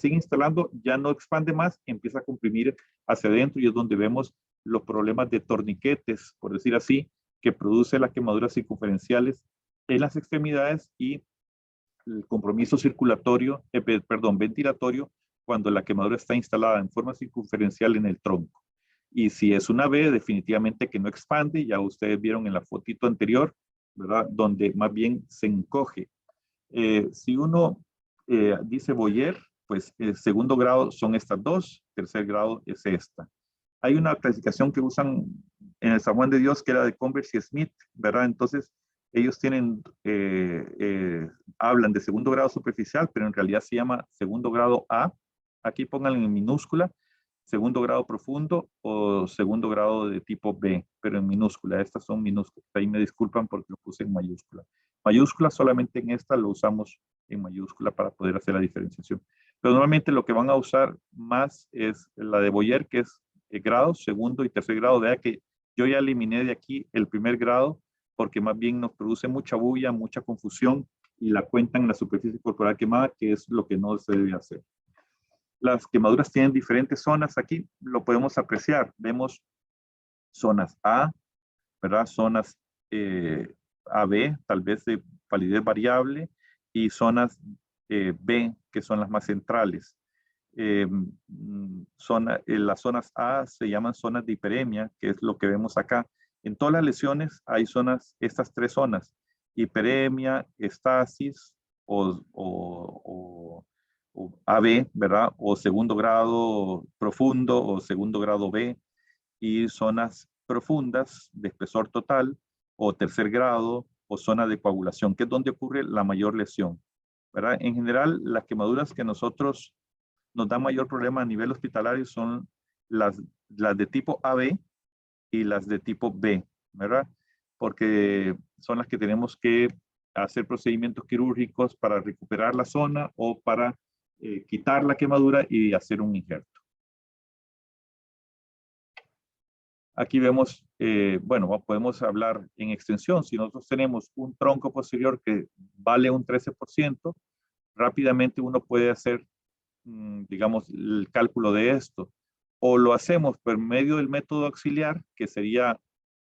instalando ya no expande más, empieza a comprimir hacia adentro y es donde vemos los problemas de torniquetes, por decir así, que produce las quemaduras circunferenciales en las extremidades y el compromiso circulatorio, ventilatorio, cuando la quemadura está instalada en forma circunferencial en el tronco. Y si es una B, definitivamente que no expande, ya ustedes vieron en la fotito anterior, ¿verdad? Donde más bien se encoge. Si uno dice Boyer, pues segundo grado son estas dos, tercer grado es esta. Hay una clasificación que usan en el San Juan de Dios que era de Converse y Smith, ¿verdad? Entonces ellos hablan de segundo grado superficial, pero en realidad se llama segundo grado A. Aquí pónganlo en minúscula, segundo grado profundo o segundo grado de tipo B, pero en minúscula. Estas son minúsculas. Ahí me disculpan porque lo puse en mayúscula. Mayúscula solamente en esta lo usamos en mayúscula para poder hacer la diferenciación. Pero normalmente lo que van a usar más es la de Boyer, que es grado, segundo y tercer grado. Vea que yo ya eliminé de aquí el primer grado porque más bien nos produce mucha bulla, mucha confusión y la cuentan en la superficie corporal quemada, que es lo que no se debe hacer. Las quemaduras tienen diferentes zonas. Aquí lo podemos apreciar. Vemos zonas A, ¿verdad? Zonas AB, tal vez de palidez variable, y zonas B, que son las más centrales. Las zonas A se llaman zonas de hiperemia, que es lo que vemos acá. En todas las lesiones hay estas tres zonas: hiperemia, estasis o AB, ¿verdad? O segundo grado profundo o segundo grado B, y zonas profundas de espesor total o tercer grado o zona de coagulación, que es donde ocurre la mayor lesión, ¿verdad? En general, las quemaduras que nos dan mayor problema a nivel hospitalario son las de tipo AB y las de tipo B, ¿verdad? Porque son las que tenemos que hacer procedimientos quirúrgicos para recuperar la zona o para quitar la quemadura y hacer un injerto. Aquí vemos, bueno, podemos hablar en extensión. Si nosotros tenemos un tronco posterior que vale un 13%, rápidamente uno puede hacer, digamos, el cálculo de esto. O lo hacemos por medio del método auxiliar, que sería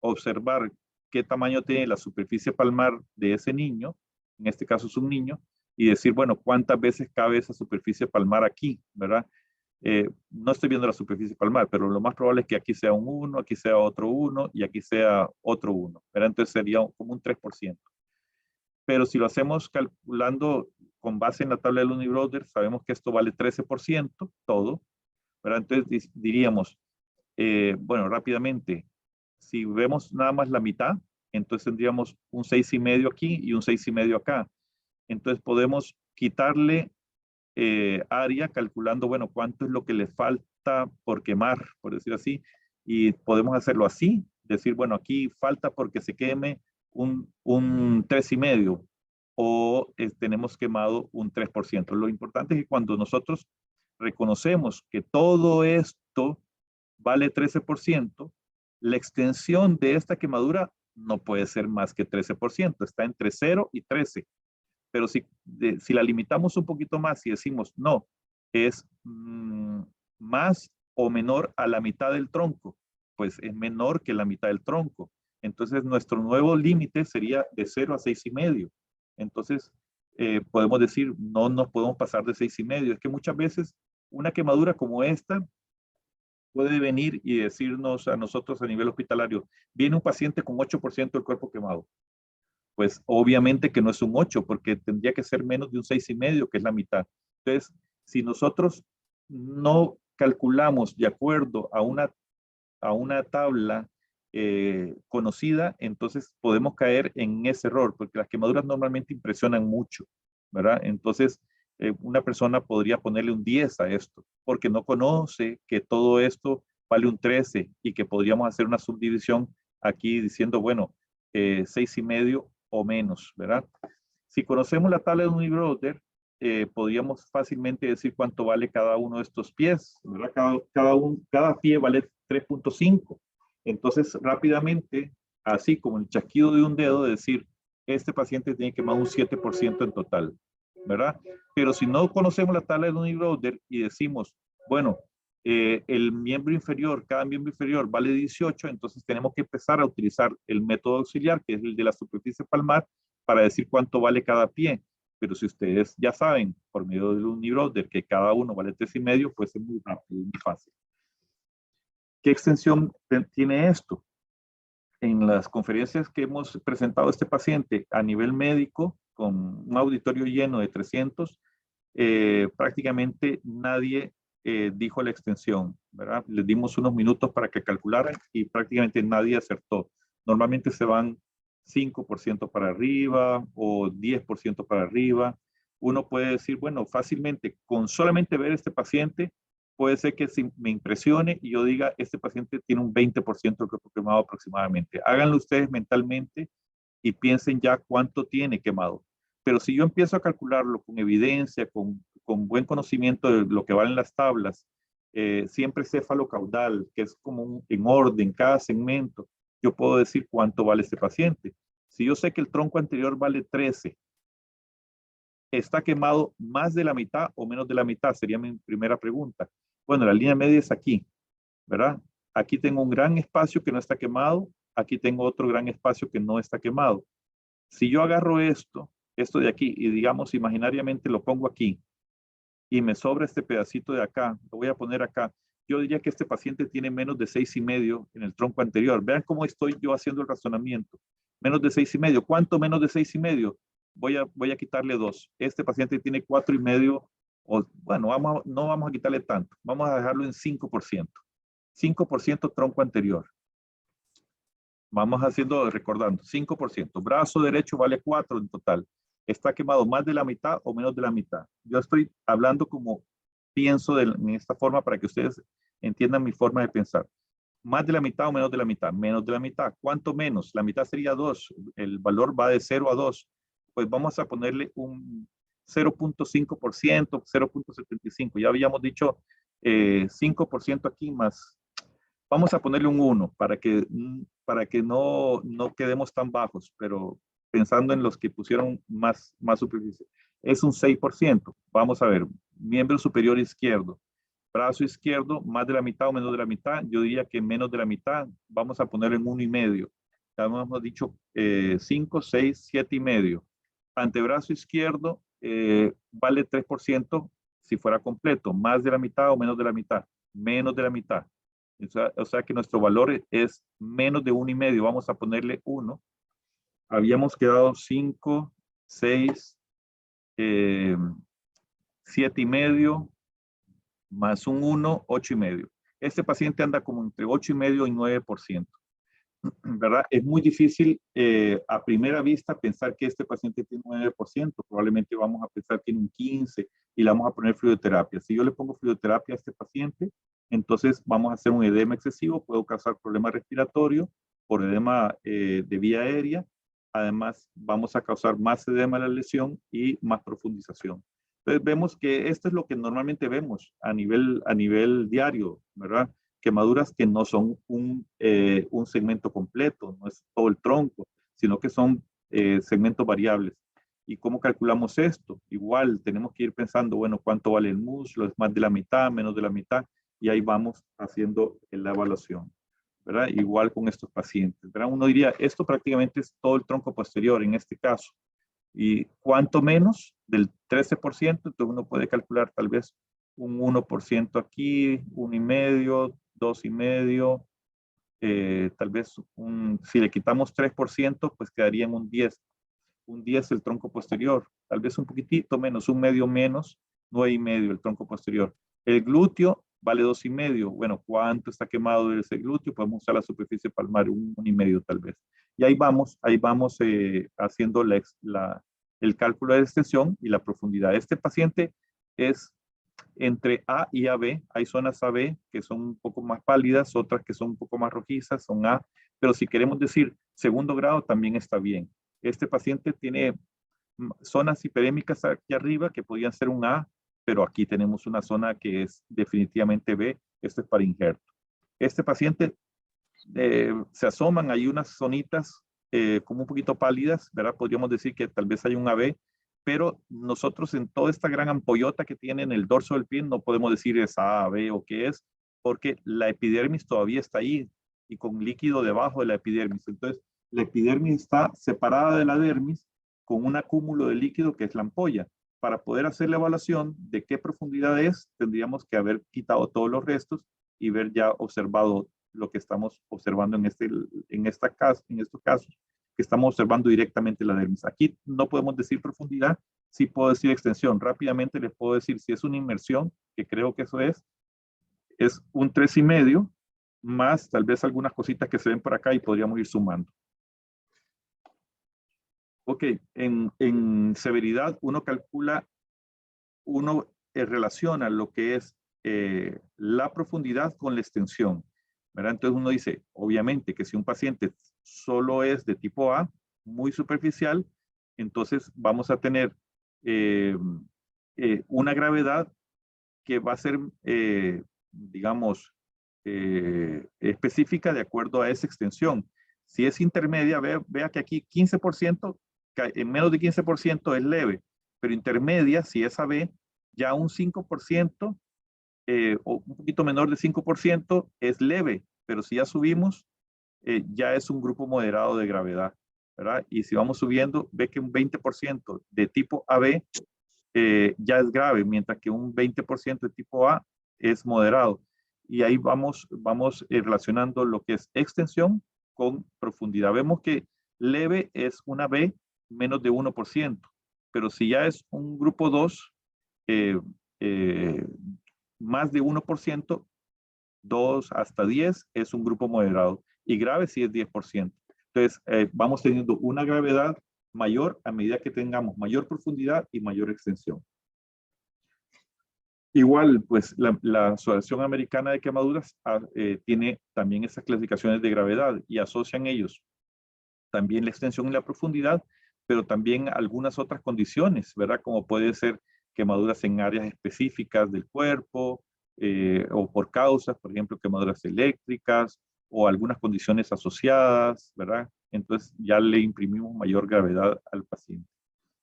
observar qué tamaño tiene la superficie palmar de ese niño, en este caso es un niño, y decir, bueno, cuántas veces cabe esa superficie palmar aquí, ¿verdad? No estoy viendo la superficie palmar, pero lo más probable es que aquí sea un 1, aquí sea otro 1 y aquí sea otro 1, ¿verdad? Entonces sería como un 3%. Pero si lo hacemos calculando con base en la tabla de Looney Brothers, sabemos que esto vale 13%, todo, ¿verdad? Entonces diríamos, bueno, rápidamente, si vemos nada más la mitad, entonces tendríamos un 6,5 aquí y un 6,5 acá. Entonces podemos quitarle área calculando, bueno, cuánto es lo que le falta por quemar, por decir así, y podemos hacerlo así, decir, bueno, aquí falta porque se queme un 3,5 o tenemos quemado un 3%. Lo importante es que cuando nosotros reconocemos que todo esto vale 13%, la extensión de esta quemadura no puede ser más que 13%, está entre 0 y 13. Pero si la limitamos un poquito más y decimos, no, es más o menor a la mitad del tronco, pues es menor que la mitad del tronco. Entonces, nuestro nuevo límite sería de 0 a 6,5. Entonces, podemos decir, no nos podemos pasar de 6,5. Es que muchas veces una quemadura como esta puede venir y decirnos a nosotros a nivel hospitalario, viene un paciente con 8% del cuerpo quemado. Pues obviamente que no es un 8, porque tendría que ser menos de un 6,5, que es la mitad. Entonces, si nosotros no calculamos de acuerdo a una tabla conocida, entonces podemos caer en ese error, porque las quemaduras normalmente impresionan mucho, ¿verdad? Entonces, una persona podría ponerle un 10 a esto, porque no conoce que todo esto vale un 13 y que podríamos hacer una subdivisión aquí diciendo, bueno, 6,5 o menos, ¿verdad? Si conocemos la tabla de un Brother, podríamos fácilmente decir cuánto vale cada uno de estos pies, ¿verdad? Cada pie vale 3,5. Entonces, rápidamente, así como el chasquido de un dedo, decir, este paciente tiene quemado un 7% en total, ¿verdad? Pero si no conocemos la tabla de un Brother y decimos, bueno, el miembro inferior, cada miembro inferior vale 18, entonces tenemos que empezar a utilizar el método auxiliar, que es el de la superficie palmar, para decir cuánto vale cada pie. Pero si ustedes ya saben, por medio del Unibrother, que cada uno vale 3,5, pues es muy rápido y muy fácil. ¿Qué extensión tiene esto? En las conferencias que hemos presentado a este paciente a nivel médico, con un auditorio lleno de 300, prácticamente nadie dijo la extensión, ¿verdad? Les dimos unos minutos para que calcularan y prácticamente nadie acertó. Normalmente se van 5% para arriba o 10% para arriba. Uno puede decir, bueno, fácilmente, con solamente ver este paciente, puede ser que me impresione y yo diga, este paciente tiene un 20% de cuerpo quemado aproximadamente. Háganlo ustedes mentalmente y piensen ya cuánto tiene quemado. Pero si yo empiezo a calcularlo con evidencia, con buen conocimiento de lo que valen las tablas, siempre céfalo-caudal, que es como en orden, cada segmento, yo puedo decir cuánto vale este paciente. Si yo sé que el tronco anterior vale 13, ¿está quemado más de la mitad o menos de la mitad? Sería mi primera pregunta. Bueno, la línea media es aquí, ¿verdad? Aquí tengo un gran espacio que no está quemado, aquí tengo otro gran espacio que no está quemado. Si yo agarro esto de aquí, y digamos imaginariamente lo pongo aquí, y me sobra este pedacito de acá, lo voy a poner acá, yo diría que este paciente tiene menos de 6,5 en el tronco anterior. Vean cómo estoy yo haciendo el razonamiento. Menos de 6,5. ¿Cuánto menos de 6,5? Voy a quitarle 2. Este paciente tiene 4,5, o bueno, no vamos a quitarle tanto. Vamos a dejarlo en 5%. 5% tronco anterior. Vamos haciendo, recordando, 5%. Brazo derecho vale 4 en total. ¿Está quemado más de la mitad o menos de la mitad? Yo estoy hablando como pienso en esta forma para que ustedes entiendan mi forma de pensar. ¿Más de la mitad o menos de la mitad? Menos de la mitad. ¿Cuánto menos? La mitad sería 2. El valor va de 0 a 2. Pues vamos a ponerle un 0.5%, 0.75. Ya habíamos dicho 5% aquí más. Vamos a ponerle un 1 para que no quedemos tan bajos, pero pensando en los que pusieron más superficie. Es un 6%. Vamos a ver, miembro superior izquierdo. Brazo izquierdo, más de la mitad o menos de la mitad. Yo diría que menos de la mitad. Vamos a poner en 1,5. Ya hemos dicho 5, 6, 7,5. Antebrazo izquierdo vale 3% si fuera completo. Más de la mitad o menos de la mitad. Menos de la mitad. O sea que nuestro valor es menos de 1,5. Vamos a ponerle 1. Habíamos quedado 5, 6, 7,5. Más un 1, 8,5. Este paciente anda como entre 8,5 y 9%. ¿Verdad? Es muy difícil a primera vista pensar que este paciente tiene un 9%. Probablemente vamos a pensar que tiene un 15% y le vamos a poner fluidoterapia. Si yo le pongo fluidoterapia a este paciente, entonces vamos a hacer un edema excesivo, puedo causar problema respiratorio por edema de vía aérea. Además, vamos a causar más edema de la lesión y más profundización. Entonces vemos que esto es lo que normalmente vemos a nivel diario, ¿verdad? Quemaduras que no son un segmento completo, no es todo el tronco, sino que son segmentos variables. ¿Y cómo calculamos esto? Igual tenemos que ir pensando, bueno, ¿cuánto vale el muslo? ¿Es más de la mitad, menos de la mitad? Y ahí vamos haciendo la evaluación, ¿verdad? Igual con estos pacientes, ¿verdad? Uno diría, esto prácticamente es todo el tronco posterior en este caso. Y cuánto menos del 13%, entonces uno puede calcular tal vez un 1% aquí, 1,5, 2,5, tal vez si le quitamos 3%, pues quedaría en un 10. Un 10 el tronco posterior, tal vez un poquitito menos, un medio menos, 9,5 el tronco posterior. El glúteo vale 2,5. Bueno, ¿cuánto está quemado de ese glúteo? Podemos usar la superficie palmar, 1,5 tal vez. Y ahí vamos haciendo el cálculo de extensión y la profundidad. Este paciente es entre A y AB. Hay zonas AB que son un poco más pálidas, otras que son un poco más rojizas, son A. Pero si queremos decir segundo grado, también está bien. Este paciente tiene zonas hiperémicas aquí arriba que podrían ser un A, pero aquí tenemos una zona que es definitivamente B. Esto es para injerto. Este paciente se asoman, hay unas zonitas como un poquito pálidas, ¿verdad? Podríamos decir que tal vez hay un AB, pero nosotros en toda esta gran ampollota que tiene en el dorso del pie no podemos decir es A, B o qué es, porque la epidermis todavía está ahí y con líquido debajo de la epidermis. Entonces, la epidermis está separada de la dermis con un acúmulo de líquido que es la ampolla. Para poder hacer la evaluación de qué profundidad es, tendríamos que haber quitado todos los restos y ver ya observado lo que estamos observando en estos casos, que estamos observando directamente la dermis. Aquí no podemos decir profundidad, sí puedo decir extensión. Rápidamente les puedo decir si es una inmersión, que creo que eso es un 3,5, más tal vez algunas cositas que se ven por acá y podríamos ir sumando. Ok, en severidad uno calcula, uno relaciona lo que es la profundidad con la extensión, ¿verdad? Entonces uno dice, obviamente, que si un paciente solo es de tipo A, muy superficial, entonces vamos a tener una gravedad que va a ser, digamos, específica de acuerdo a esa extensión. Si es intermedia, vea que aquí 15%, en menos de 15% es leve, pero intermedia, si es AB, ya un 5% o un poquito menor de 5% es leve, pero si ya subimos, ya es un grupo moderado de gravedad, ¿verdad? Y si vamos subiendo, ve que un 20% de tipo AB ya es grave, mientras que un 20% de tipo A es moderado. Y ahí vamos relacionando lo que es extensión con profundidad. Vemos que leve es una B menos de 1%, pero si ya es un grupo 2, más de 1%, 2 hasta 10 es un grupo moderado. Y grave sí es 10%. Entonces, vamos teniendo una gravedad mayor a medida que tengamos mayor profundidad y mayor extensión. Igual, pues la Asociación Americana de Quemaduras tiene también esas clasificaciones de gravedad y asocian ellos también la extensión y la profundidad, pero también algunas otras condiciones, ¿verdad? Como puede ser quemaduras en áreas específicas del cuerpo o por causas, por ejemplo, quemaduras eléctricas o algunas condiciones asociadas, ¿verdad? Entonces ya le imprimimos mayor gravedad al paciente.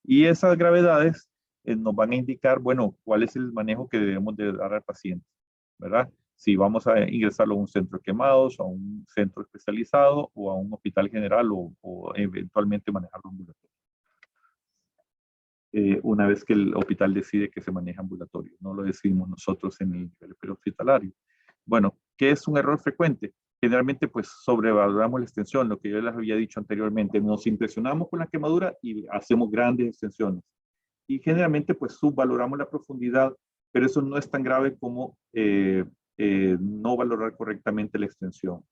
Y esas gravedades nos van a indicar, bueno, cuál es el manejo que debemos de dar al paciente, ¿verdad? Si vamos a ingresarlo a un centro de quemados, a un centro especializado o a un hospital general o eventualmente manejarlo ambulatorio. Una vez que el hospital decide que se maneja ambulatorio, no lo decidimos nosotros en el nivel prehospitalario. Bueno, ¿qué es un error frecuente? Generalmente pues sobrevaloramos la extensión, lo que yo les había dicho anteriormente, nos impresionamos con la quemadura y hacemos grandes extensiones. Y generalmente pues subvaloramos la profundidad, pero eso no es tan grave como no valorar correctamente la extensión.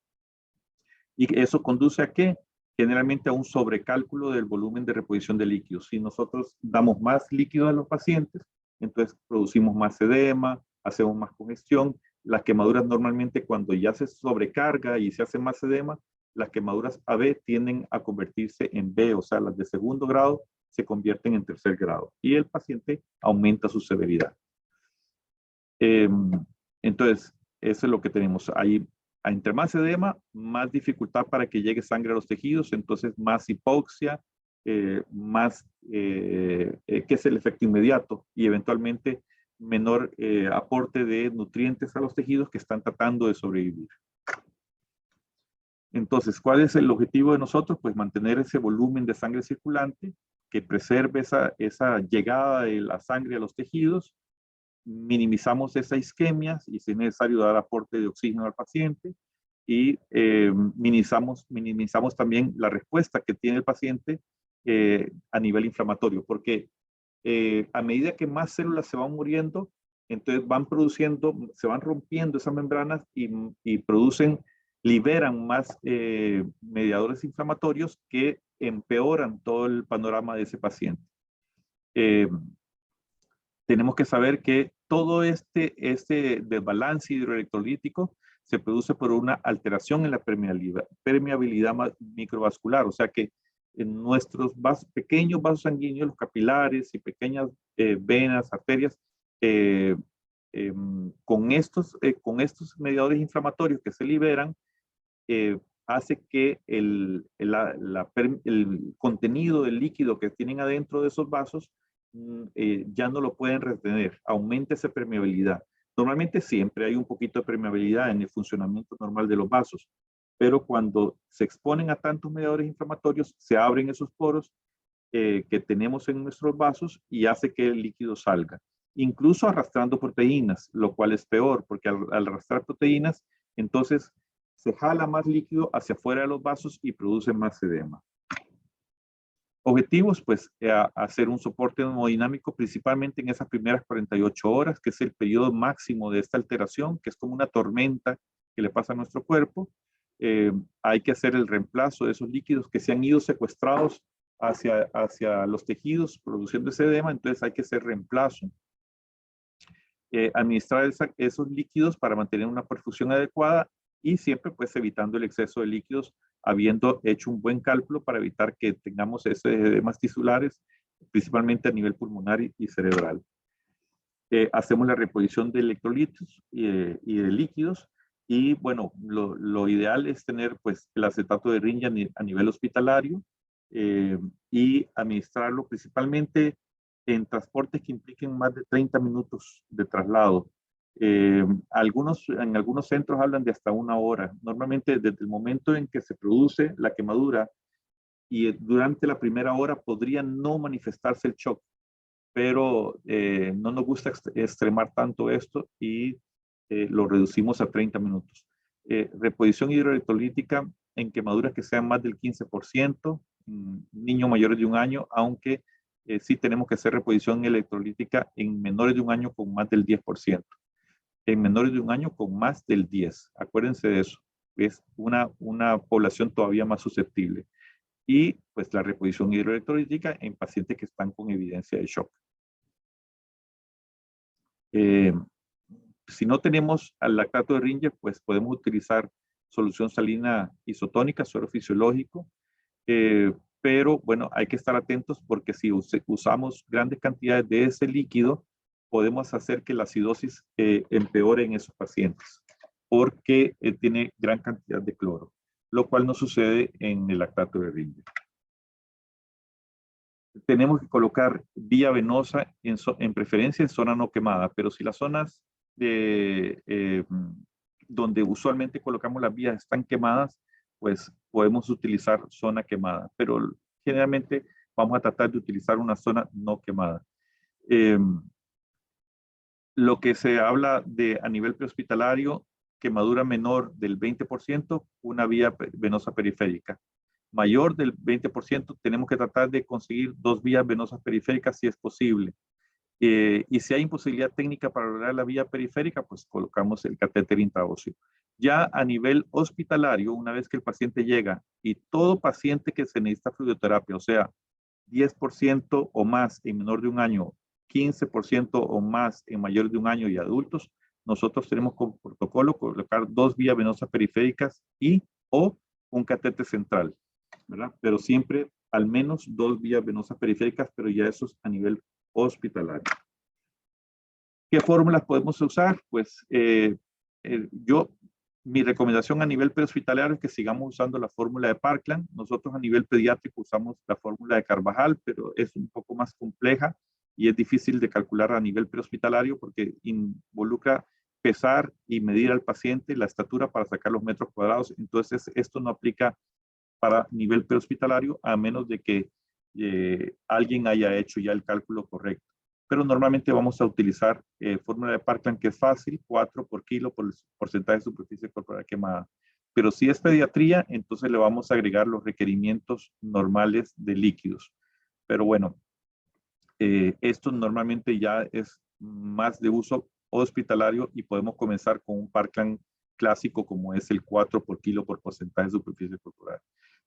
¿Y eso conduce a qué? Generalmente a un sobrecálculo del volumen de reposición de líquidos. Si nosotros damos más líquido a los pacientes, entonces producimos más edema, hacemos más congestión. Las quemaduras normalmente cuando ya se sobrecarga y se hace más edema, las quemaduras AB tienden a convertirse en B, o sea, las de segundo grado se convierten en tercer grado y el paciente aumenta su severidad. Entonces, eso es lo que tenemos. Ahí, entre más edema, más dificultad para que llegue sangre a los tejidos, entonces más hipoxia, que es el efecto inmediato, y eventualmente menor aporte de nutrientes a los tejidos que están tratando de sobrevivir. Entonces, ¿cuál es el objetivo de nosotros? Pues mantener ese volumen de sangre circulante que preserve esa llegada de la sangre a los tejidos. Minimizamos esa isquemia y si es necesario dar aporte de oxígeno al paciente y minimizamos también la respuesta que tiene el paciente a nivel inflamatorio, porque a medida que más células se van muriendo, entonces se van rompiendo esas membranas y liberan más mediadores inflamatorios que empeoran todo el panorama de ese paciente. Tenemos que saber que todo este desbalance hidroelectrolítico se produce por una alteración en la permeabilidad microvascular, o sea que en nuestros pequeños vasos sanguíneos, los capilares y pequeñas venas, arterias, con estos mediadores inflamatorios que se liberan, hace que el contenido del líquido que tienen adentro de esos vasos ya no lo pueden retener, aumenta esa permeabilidad. Normalmente siempre hay un poquito de permeabilidad en el funcionamiento normal de los vasos, pero cuando se exponen a tantos mediadores inflamatorios, se abren esos poros que tenemos en nuestros vasos y hace que el líquido salga, incluso arrastrando proteínas, lo cual es peor, porque al arrastrar proteínas, entonces se jala más líquido hacia afuera de los vasos y produce más edema. Objetivos, pues, hacer un soporte hemodinámico principalmente en esas primeras 48 horas, que es el periodo máximo de esta alteración, que es como una tormenta que le pasa a nuestro cuerpo. Hay que hacer el reemplazo de esos líquidos que se han ido secuestrados hacia los tejidos produciendo ese edema, entonces hay que hacer reemplazo. Administrar esos líquidos para mantener una perfusión adecuada y siempre pues evitando el exceso de líquidos, habiendo hecho un buen cálculo para evitar que tengamos edemas tisulares, principalmente a nivel pulmonar y cerebral. Hacemos la reposición de electrolitos y de líquidos y bueno, lo ideal es tener pues el acetato de Ringia a nivel hospitalario y administrarlo principalmente en transportes que impliquen más de 30 minutos de traslado. En algunos centros hablan de hasta 1 hora. Normalmente desde el momento en que se produce la quemadura y durante la primera hora podría no manifestarse el shock, pero no nos gusta extremar tanto esto y lo reducimos a 30 minutos. Reposición hidroelectrolítica en quemaduras que sean más del 15%, niños mayores de 1 año, aunque sí tenemos que hacer reposición electrolítica en menores de 1 año con más del 10%. En menores de 1 año con más del 10%. Acuérdense de eso. es una población todavía más susceptible. Y pues la reposición hidroelectrolítica en pacientes que están con evidencia de shock. Si no tenemos al lactato de Ringer, pues podemos utilizar solución salina isotónica, suero fisiológico, pero bueno, hay que estar atentos porque si usamos grandes cantidades de ese líquido, podemos hacer que la acidosis empeore en esos pacientes, porque tiene gran cantidad de cloro, lo cual no sucede en el lactato de Ringer. Tenemos que colocar vía venosa en preferencia en zona no quemada, pero si las zonas donde usualmente colocamos las vías están quemadas, pues podemos utilizar zona quemada, pero generalmente vamos a tratar de utilizar una zona no quemada. Lo que se habla de a nivel prehospitalario, quemadura menor del 20%, una vía venosa periférica. Mayor del 20%, tenemos que tratar de conseguir 2 vías venosas periféricas si es posible. Y si hay imposibilidad técnica para lograr la vía periférica, pues colocamos el catéter intraóseo. Ya a nivel hospitalario, una vez que el paciente llega, y todo paciente que se necesita fluidoterapia, o sea, 10% o más en menor de un año, 15% o más en mayor de un año y adultos, nosotros tenemos como protocolo colocar 2 vías venosas periféricas y o un catéter central, ¿verdad? Pero siempre al menos 2 vías venosas periféricas, pero ya eso es a nivel hospitalario. ¿Qué fórmulas podemos usar? Pues mi recomendación a nivel prehospitalario es que sigamos usando la fórmula de Parkland. Nosotros a nivel pediátrico usamos la fórmula de Carvajal, pero es un poco más compleja y es difícil de calcular a nivel prehospitalario porque involucra pesar y medir al paciente la estatura para sacar los metros cuadrados. Entonces, esto no aplica para nivel prehospitalario a menos de que alguien haya hecho ya el cálculo correcto. Pero normalmente vamos a utilizar fórmula de Parkland, que es fácil, 4 por kilo por el porcentaje de superficie corporal quemada. Pero si es pediatría, entonces le vamos a agregar los requerimientos normales de líquidos. Pero bueno, esto normalmente ya es más de uso hospitalario y podemos comenzar con un Parkland clásico como es el 4 por kilo por porcentaje de superficie corporal.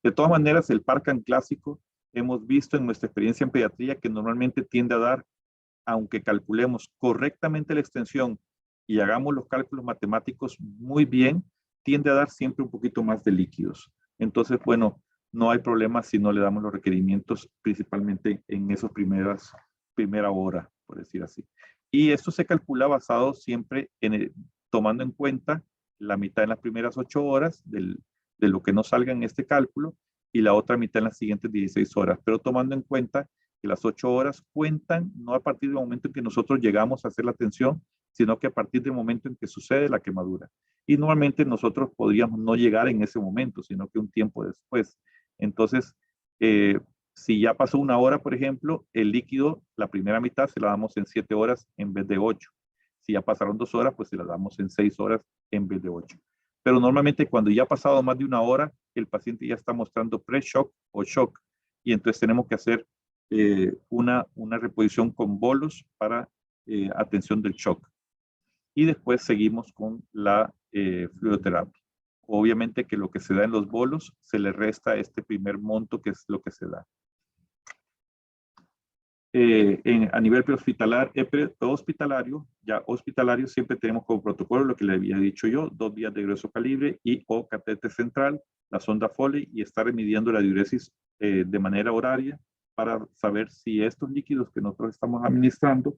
De todas maneras, el Parkland clásico hemos visto en nuestra experiencia en pediatría que normalmente tiende a dar, aunque calculemos correctamente la extensión y hagamos los cálculos matemáticos muy bien, tiende a dar siempre un poquito más de líquidos. Entonces, bueno, no hay problema si no le damos los requerimientos, principalmente en esas primera hora, por decir así. Y esto se calcula basado siempre tomando en cuenta la mitad en las primeras 8 horas de lo que nos salga en este cálculo y la otra mitad en las siguientes 16 horas, pero tomando en cuenta que las 8 horas cuentan no a partir del momento en que nosotros llegamos a hacer la tensión, sino que a partir del momento en que sucede la quemadura. Y normalmente nosotros podríamos no llegar en ese momento, sino que un tiempo después. Entonces, si ya pasó 1 hora, por ejemplo, el líquido, la primera mitad se la damos en 7 horas en vez de 8. Si ya pasaron 2 horas, pues se la damos en 6 horas en vez de 8. Pero normalmente cuando ya ha pasado más de 1 hora, el paciente ya está mostrando pre-shock o shock. Y entonces tenemos que hacer una reposición con bolos para atención del shock. Y después seguimos con la fluidoterapia. Obviamente que lo que se da en los bolos se le resta este primer monto que es lo que se da. A nivel hospitalario siempre tenemos como protocolo lo que le había dicho yo, 2 vías de grueso calibre y o catéter central, la sonda Foley y estar midiendo la diuresis de manera horaria para saber si estos líquidos que nosotros estamos administrando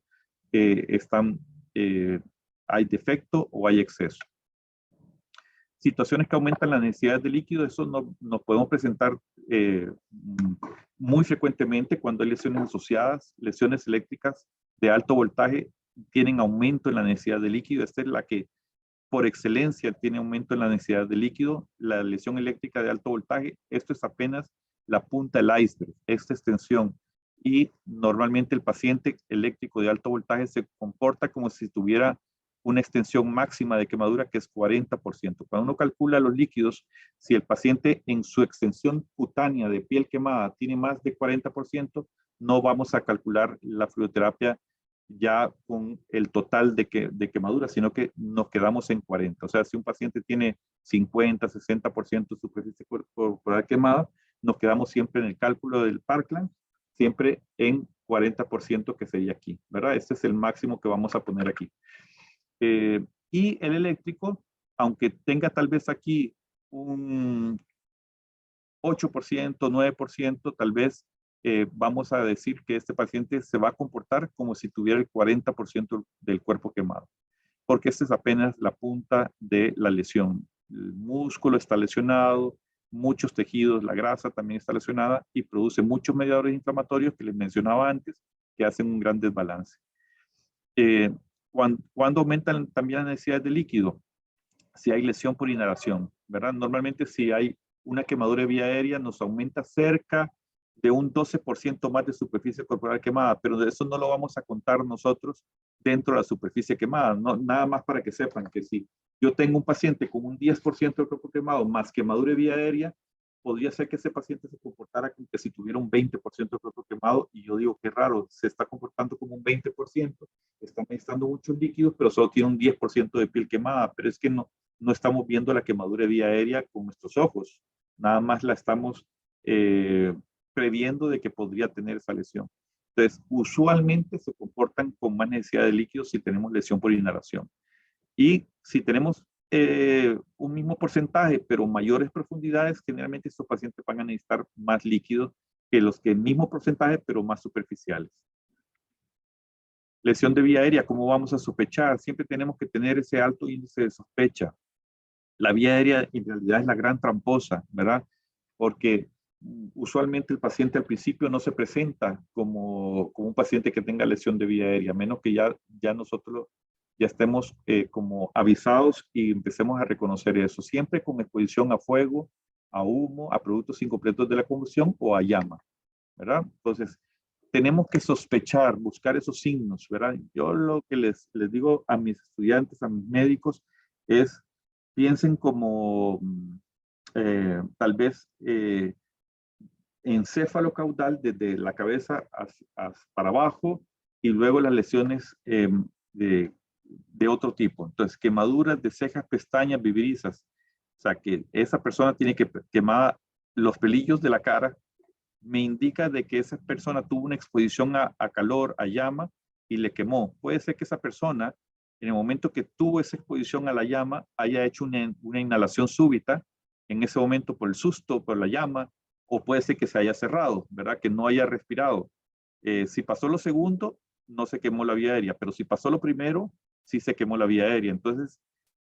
hay defecto o hay exceso. Situaciones que aumentan la necesidad de líquido, eso nos podemos presentar muy frecuentemente cuando hay lesiones asociadas, lesiones eléctricas de alto voltaje tienen aumento en la necesidad de líquido. Esta es la que por excelencia tiene aumento en la necesidad de líquido. La lesión eléctrica de alto voltaje, esto es apenas la punta del iceberg, esta extensión. Y normalmente el paciente eléctrico de alto voltaje se comporta como si tuviera una extensión máxima de quemadura que es 40%. Cuando uno calcula los líquidos, si el paciente en su extensión cutánea de piel quemada tiene más de 40%, no vamos a calcular la fluidoterapia ya con el total de quemadura, sino que nos quedamos en 40. O sea, si un paciente tiene 50, 60% de superficie corporal quemada, nos quedamos siempre en el cálculo del Parkland, siempre en 40% que sería aquí, ¿verdad? Este es el máximo que vamos a poner aquí. Y el eléctrico, aunque tenga tal vez aquí un 8%, 9%, tal vez vamos a decir que este paciente se va a comportar como si tuviera el 40% del cuerpo quemado, porque esta es apenas la punta de la lesión. El músculo está lesionado, muchos tejidos, la grasa también está lesionada y produce muchos mediadores inflamatorios que les mencionaba antes, que hacen un gran desbalance. ¿Cuándo aumentan también las necesidades de líquido? Si hay lesión por inhalación, ¿verdad? Normalmente si hay una quemadura de vía aérea nos aumenta cerca de un 12% más de superficie corporal quemada, pero de eso no lo vamos a contar nosotros dentro de la superficie quemada. No, nada más para que sepan que si yo tengo un paciente con un 10% del cuerpo quemado más quemadura de vía aérea, podría ser que ese paciente se comportara como que si tuviera un 20% del cuerpo quemado, y yo digo, qué raro, se está comportando como un 20%, está necesitando muchos líquidos, pero solo tiene un 10% de piel quemada, pero es que no estamos viendo la quemadura de vía aérea con nuestros ojos, nada más la estamos previendo de que podría tener esa lesión. Entonces, usualmente se comportan con más necesidad de líquidos si tenemos lesión por inhalación. Y si tenemos un mismo porcentaje, pero mayores profundidades, generalmente estos pacientes van a necesitar más líquidos que los que el mismo porcentaje, pero más superficiales. Lesión de vía aérea, ¿cómo vamos a sospechar? Siempre tenemos que tener ese alto índice de sospecha. La vía aérea en realidad es la gran tramposa, ¿verdad? Porque usualmente el paciente al principio no se presenta como un paciente que tenga lesión de vía aérea, a menos que ya nosotros ya estemos como avisados y empecemos a reconocer eso, siempre con exposición a fuego, a humo, a productos incompletos de la combustión o a llama, ¿verdad? Entonces, tenemos que sospechar, buscar esos signos, ¿verdad? Yo lo que les digo a mis estudiantes, a mis médicos, es piensen como tal vez encéfalo caudal desde la cabeza para abajo y luego las lesiones de otro tipo. Entonces, quemaduras de cejas, pestañas, vivirizas. O sea, que esa persona tiene que quemar los pelillos de la cara, me indica de que esa persona tuvo una exposición a calor, a llama y le quemó. Puede ser que esa persona, en el momento que tuvo esa exposición a la llama, haya hecho una inhalación súbita, en ese momento por el susto, por la llama, o puede ser que se haya cerrado, ¿verdad? Que no haya respirado. Si pasó lo segundo, no se quemó la vía aérea, pero si pasó lo primero, sí se quemó la vía aérea. Entonces,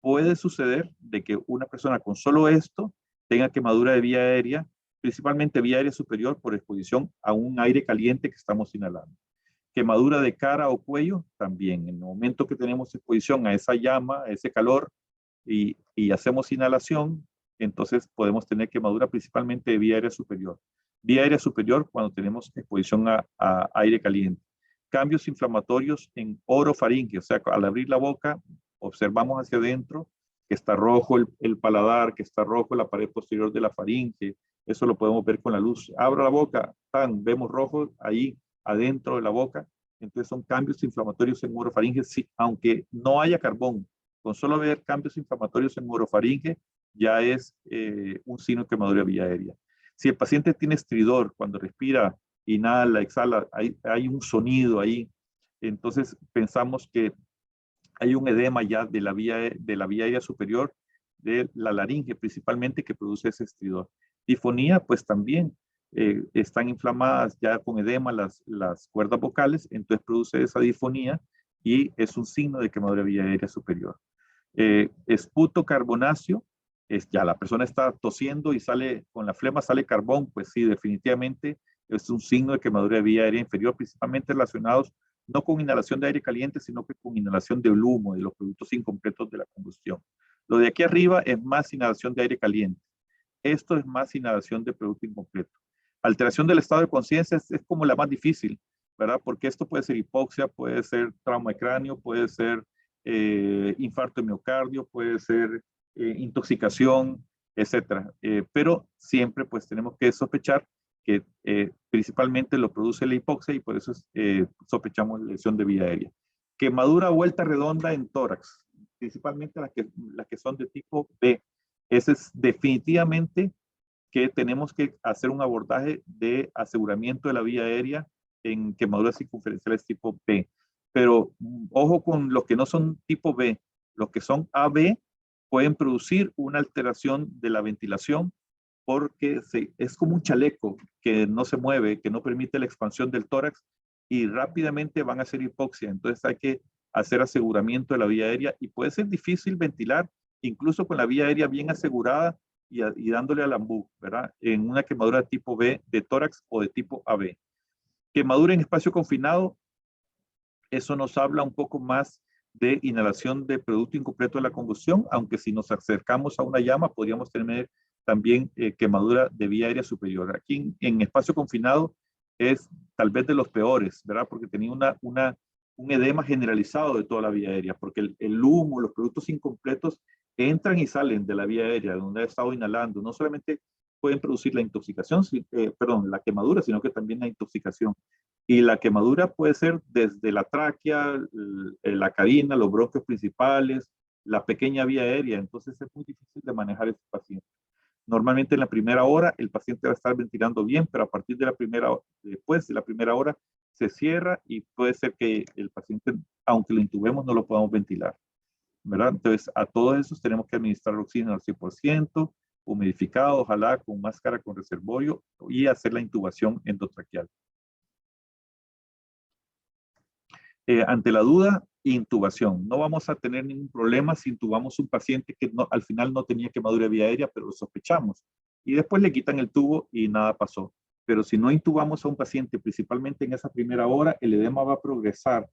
puede suceder de que una persona con solo esto tenga quemadura de vía aérea, principalmente vía aérea superior por exposición a un aire caliente que estamos inhalando. Quemadura de cara o cuello también. En el momento que tenemos exposición a esa llama, a ese calor y hacemos inhalación, entonces podemos tener quemadura principalmente de vía aérea superior. Vía aérea superior cuando tenemos exposición a aire caliente. Cambios inflamatorios en orofaringe, o sea, al abrir la boca, observamos hacia adentro que está rojo el paladar, que está rojo la pared posterior de la faringe. Eso lo podemos ver con la luz. Abro la boca, vemos rojo ahí adentro de la boca. Entonces son cambios inflamatorios en orofaringe, sí, aunque no haya carbón. Con solo ver cambios inflamatorios en orofaringe, ya es un signo de quemadura de vía aérea. Si el paciente tiene estridor, cuando respira, inhala, exhala, hay un sonido ahí, entonces pensamos que hay un edema ya de la vía aérea superior, de la laringe principalmente, que produce ese estridor. Difonía, pues también están inflamadas ya con edema las cuerdas vocales, entonces produce esa difonía y es un signo de quemadura de vía aérea superior. Esputo carbonáceo, ya la persona está tosiendo y sale con la flema, sale carbón, pues sí, definitivamente es un signo de quemadura de vía aérea inferior, principalmente relacionados no con inhalación de aire caliente, sino que con inhalación del humo, de los productos incompletos de la combustión. Lo de aquí arriba es más inhalación de aire caliente. Esto es más inhalación de producto incompleto. Alteración del estado de conciencia es como la más difícil, ¿verdad? Porque esto puede ser hipoxia, puede ser trauma de cráneo, puede ser infarto de miocardio, puede ser intoxicación, etcétera. Pero siempre pues tenemos que sospechar que principalmente lo produce la hipoxia y por eso sospechamos lesión de vía aérea. Quemadura vuelta redonda en tórax, principalmente las que son de tipo B. Ese es definitivamente que tenemos que hacer un abordaje de aseguramiento de la vía aérea en quemaduras circunferenciales tipo B. Pero ojo con los que no son tipo B, los que son AB pueden producir una alteración de la ventilación porque es como un chaleco que no se mueve, que no permite la expansión del tórax y rápidamente van a hacer hipoxia. Entonces hay que hacer aseguramiento de la vía aérea y puede ser difícil ventilar, incluso con la vía aérea bien asegurada y dándole al ambú, ¿verdad? En una quemadura de tipo B, de tórax o de tipo AB. Quemadura en espacio confinado, eso nos habla un poco más de inhalación de producto incompleto de la combustión, aunque si nos acercamos a una llama podríamos tener también quemadura de vía aérea superior. Aquí en espacio confinado es tal vez de los peores, ¿verdad? Porque tenía un edema generalizado de toda la vía aérea, porque el humo, los productos incompletos entran y salen de la vía aérea donde ha estado inhalando. No solamente pueden producir la intoxicación, la quemadura, sino que también la intoxicación. Y la quemadura puede ser desde la tráquea, la carina, los bronquios principales, la pequeña vía aérea. Entonces es muy difícil de manejar a este paciente. Normalmente en la primera hora el paciente va a estar ventilando bien, pero a partir de después de la primera hora se cierra y puede ser que el paciente, aunque lo intubemos, no lo podamos ventilar, ¿verdad? Entonces a todos esos tenemos que administrar oxígeno al 100%, humidificado, ojalá con máscara con reservorio y hacer la intubación endotraqueal. Ante la duda, intubación. No vamos a tener ningún problema si intubamos un paciente que al final no tenía quemadura de vía aérea, pero lo sospechamos. Y después le quitan el tubo y nada pasó. Pero si no intubamos a un paciente, principalmente en esa primera hora, el edema va a progresar.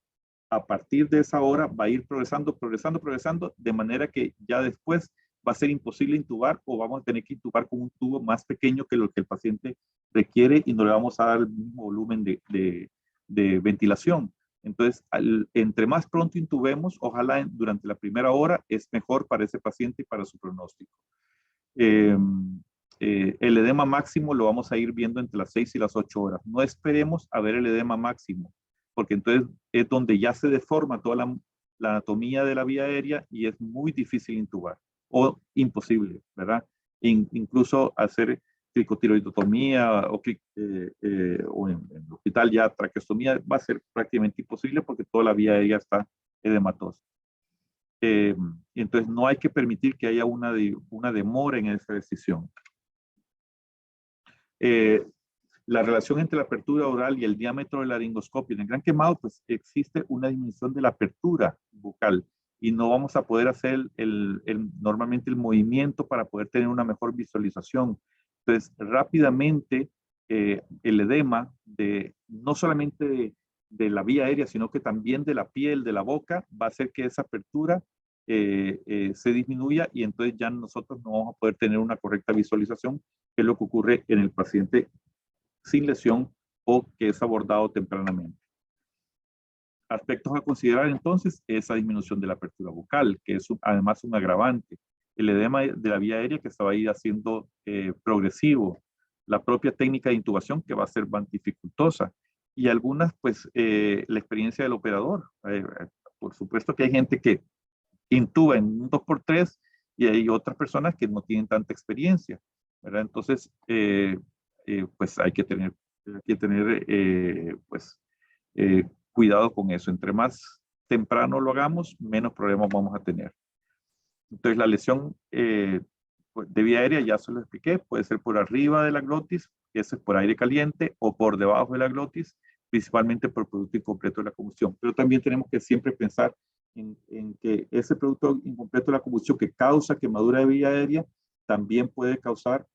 A partir de esa hora va a ir progresando, de manera que ya después va a ser imposible intubar o vamos a tener que intubar con un tubo más pequeño que lo que el paciente requiere y no le vamos a dar el mismo volumen de ventilación. Entonces, entre más pronto intubemos, ojalá durante la primera hora, es mejor para ese paciente y para su pronóstico. El edema máximo lo vamos a ir viendo entre las 6 y las 8 horas. No esperemos a ver el edema máximo, porque entonces es donde ya se deforma toda la anatomía de la vía aérea y es muy difícil intubar o imposible, ¿verdad? Incluso hacer tricotiroidotomía o en el hospital ya traqueostomía va a ser prácticamente imposible porque toda la vía aérea está edematosa. Entonces no hay que permitir que haya una demora en esa decisión. La relación entre la apertura oral y el diámetro de la laringoscopia. En el gran quemado, pues existe una disminución de la apertura bucal y no vamos a poder hacer normalmente el movimiento para poder tener una mejor visualización. Entonces, rápidamente, el edema no solamente de la vía aérea, sino que también de la piel, de la boca, va a hacer que esa apertura se disminuya y entonces ya nosotros no vamos a poder tener una correcta visualización, que es lo que ocurre en el paciente sin lesión o que es abordado tempranamente. Aspectos a considerar entonces, esa disminución de la apertura bucal, que es además un agravante. El edema de la vía aérea que se va a ir haciendo progresivo. La propia técnica de intubación que va a ser más dificultosa. Y algunas, pues, la experiencia del operador. Por supuesto que hay gente que intuba en un 2x3 y hay otras personas que no tienen tanta experiencia, ¿verdad? Entonces, pues hay que tener cuidado con eso. Entre más temprano lo hagamos, menos problemas vamos a tener. Entonces, la lesión de vía aérea, ya se lo expliqué, puede ser por arriba de la glotis, eso es por aire caliente, o por debajo de la glotis, principalmente por producto incompleto de la combustión. Pero también tenemos que siempre pensar en que ese producto incompleto de la combustión que causa quemadura de vía aérea también puede causar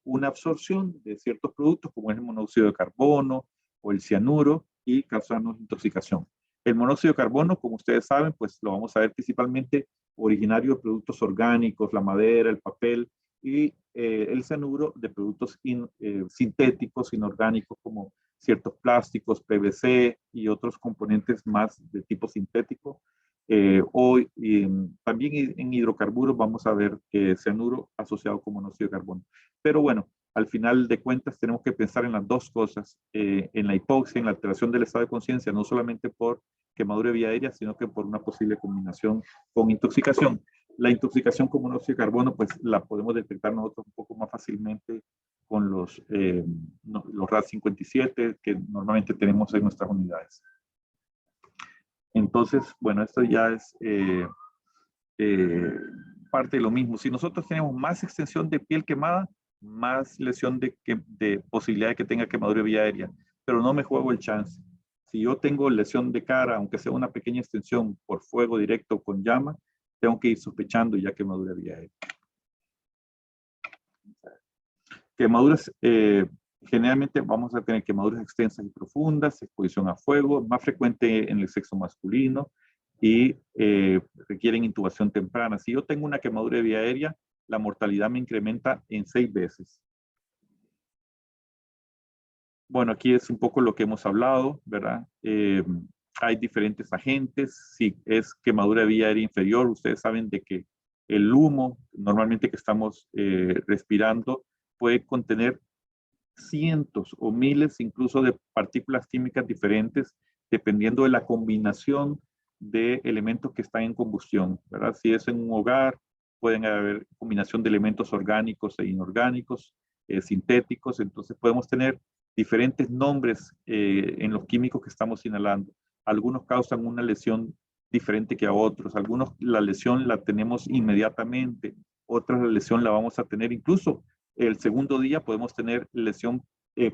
una absorción de ciertos productos como es el monóxido de carbono o el cianuro y causarnos intoxicación. El monóxido de carbono, como ustedes saben, pues lo vamos a ver principalmente originario de productos orgánicos, la madera, el papel y el cianuro de productos sintéticos, inorgánicos como ciertos plásticos, PVC y otros componentes más de tipo sintético. También en hidrocarburos vamos a ver cianuro asociado con monóxido de carbono. Pero bueno, al final de cuentas tenemos que pensar en las dos cosas, en la hipoxia, en la alteración del estado de conciencia, no solamente por quemadura de vía aérea, sino que por una posible combinación con intoxicación. La intoxicación con monóxido de carbono, pues la podemos detectar nosotros un poco más fácilmente con los RAD57 que normalmente tenemos en nuestras unidades. Entonces, bueno, esto ya es parte de lo mismo. Si nosotros tenemos más extensión de piel quemada, más lesión de posibilidad de que tenga quemadura de vía aérea, pero no me juego el chance. Si yo tengo lesión de cara, aunque sea una pequeña extensión por fuego directo con llama, tengo que ir sospechando ya quemadura de vía aérea. Quemaduras, generalmente vamos a tener quemaduras extensas y profundas, exposición a fuego, más frecuente en el sexo masculino y requieren intubación temprana. Si yo tengo una quemadura de vía aérea, la mortalidad me incrementa en 6 veces. Bueno, aquí es un poco lo que hemos hablado, ¿verdad? Hay diferentes agentes. Si es quemadura de vía aérea inferior, ustedes saben de que el humo, normalmente que estamos respirando, puede contener cientos o miles incluso de partículas químicas diferentes, dependiendo de la combinación de elementos que están en combustión, ¿verdad? Si es en un hogar, pueden haber combinación de elementos orgánicos e inorgánicos, sintéticos, entonces podemos tener diferentes nombres en los químicos que estamos inhalando. Algunos causan una lesión diferente que a otros, algunos la lesión la tenemos inmediatamente, otras la lesión la vamos a tener incluso el segundo día podemos tener lesión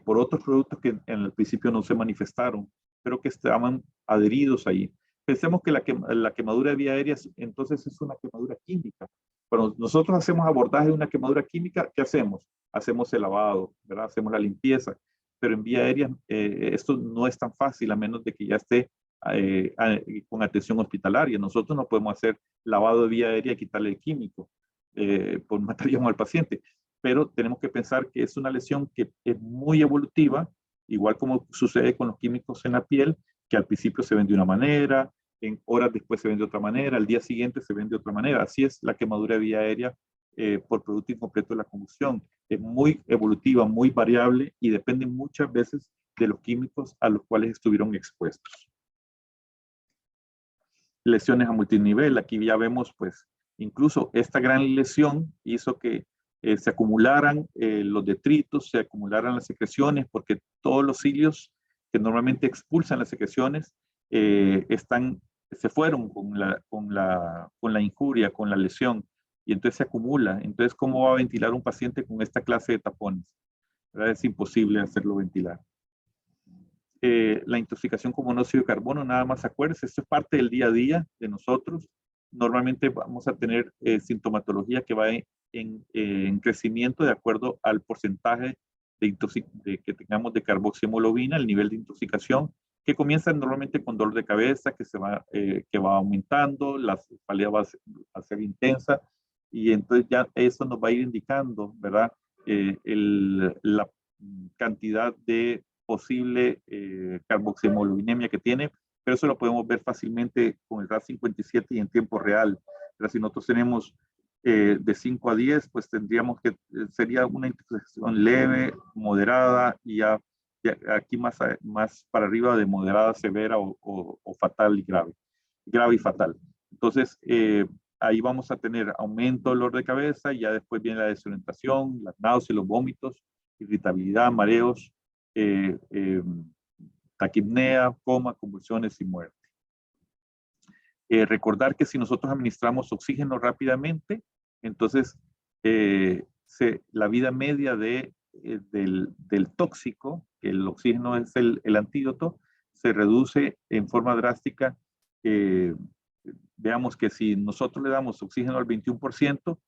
por otros productos que en el principio no se manifestaron, pero que estaban adheridos ahí. Pensemos que la quemadura de vía aérea entonces es una quemadura química. Cuando nosotros hacemos abordaje de una quemadura química, ¿qué hacemos? Hacemos el lavado, ¿verdad? Hacemos la limpieza, pero en vía aérea esto no es tan fácil a menos de que ya esté con atención hospitalaria. Nosotros no podemos hacer lavado de vía aérea y quitarle el químico, por mataríamos al paciente. Pero tenemos que pensar que es una lesión que es muy evolutiva, igual como sucede con los químicos en la piel, que al principio se ven de una manera, en horas después se ven de otra manera, al día siguiente se ven de otra manera. Así es la quemadura de vía aérea por producto incompleto de la combustión. Es muy evolutiva, muy variable y depende muchas veces de los químicos a los cuales estuvieron expuestos. Lesiones a multinivel, aquí ya vemos pues incluso esta gran lesión hizo que se acumularan los detritos, se acumularan las secreciones, porque todos los cilios que normalmente expulsan las secreciones se fueron con la injuria, con la lesión, y entonces se acumula. Entonces, ¿cómo va a ventilar un paciente con esta clase de tapones? ¿Verdad? Es imposible hacerlo ventilar. La intoxicación con monóxido de carbono, nada más acuérdense, esto es parte del día a día de nosotros. Normalmente vamos a tener sintomatología que va en crecimiento de acuerdo al porcentaje que tengamos de carboxihemoglobina, el nivel de intoxicación, que comienza normalmente con dolor de cabeza, que va aumentando, la cefalea va a ser intensa, y entonces ya eso nos va a ir indicando, ¿verdad? La cantidad de posible carboxihemoglobinemia que tiene, pero eso lo podemos ver fácilmente con el RAD57 y en tiempo real. Pero si nosotros tenemos de 5 a 10, pues tendríamos que, sería una intoxicación leve, moderada, y ya aquí más para arriba de moderada, severa o fatal y grave y fatal. Entonces, ahí vamos a tener aumento del dolor de cabeza, y ya después viene la desorientación, las náuseas, los vómitos, irritabilidad, mareos, taquipnea, coma, convulsiones y muerte. Recordar que si nosotros administramos oxígeno rápidamente, entonces la vida media del tóxico, que el oxígeno es el antídoto, se reduce en forma drástica. Veamos que si nosotros le damos oxígeno al 21%,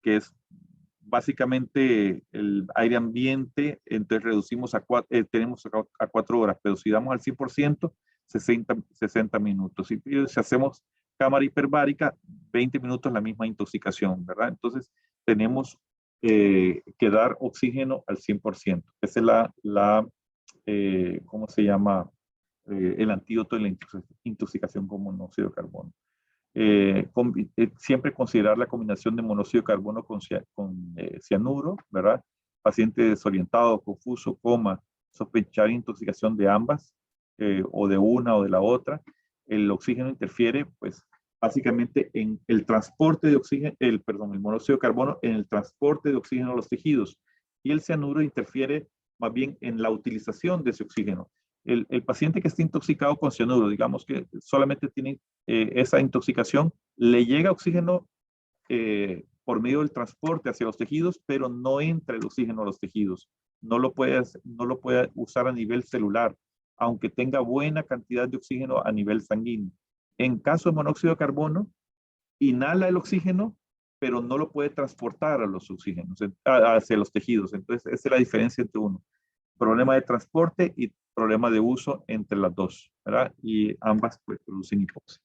que es básicamente el aire ambiente, entonces reducimos tenemos a 4 horas, pero si damos al 100%, 60 minutos. Y si hacemos cámara hiperbárica, 20 minutos la misma intoxicación, ¿verdad? Entonces tenemos que dar oxígeno al 100%. Esa es ¿cómo se llama? El antídoto de la intoxicación con monóxido de carbono. Siempre considerar la combinación de monóxido de carbono con cianuro, ¿verdad? paciente desorientado, confuso, coma, sospechar intoxicación de ambas, o de una o de la otra, el oxígeno interfiere, pues, básicamente en el transporte de oxígeno, el monóxido de carbono en el transporte de oxígeno a los tejidos, y el cianuro interfiere más bien en la utilización de ese oxígeno. El paciente que está intoxicado con cianuro, digamos que solamente tiene esa intoxicación, le llega oxígeno por medio del transporte hacia los tejidos, pero no entra el oxígeno a los tejidos. No lo puede usar a nivel celular, aunque tenga buena cantidad de oxígeno a nivel sanguíneo. En caso de monóxido de carbono, inhala el oxígeno, pero no lo puede transportar a los oxígenos, hacia los tejidos. Entonces, esa es la diferencia entre uno. Problema de transporte y problema de uso entre las dos, ¿verdad? Y ambas pues, producen hipoxia.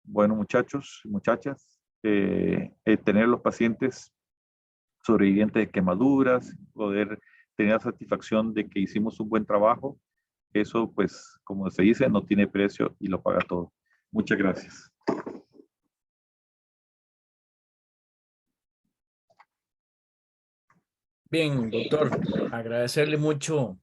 Bueno, muchachos y muchachas, tener los pacientes sobrevivientes de quemaduras, poder tener la satisfacción de que hicimos un buen trabajo, eso pues, como se dice, no tiene precio y lo paga todo. Muchas gracias. Bien, doctor, agradecerle mucho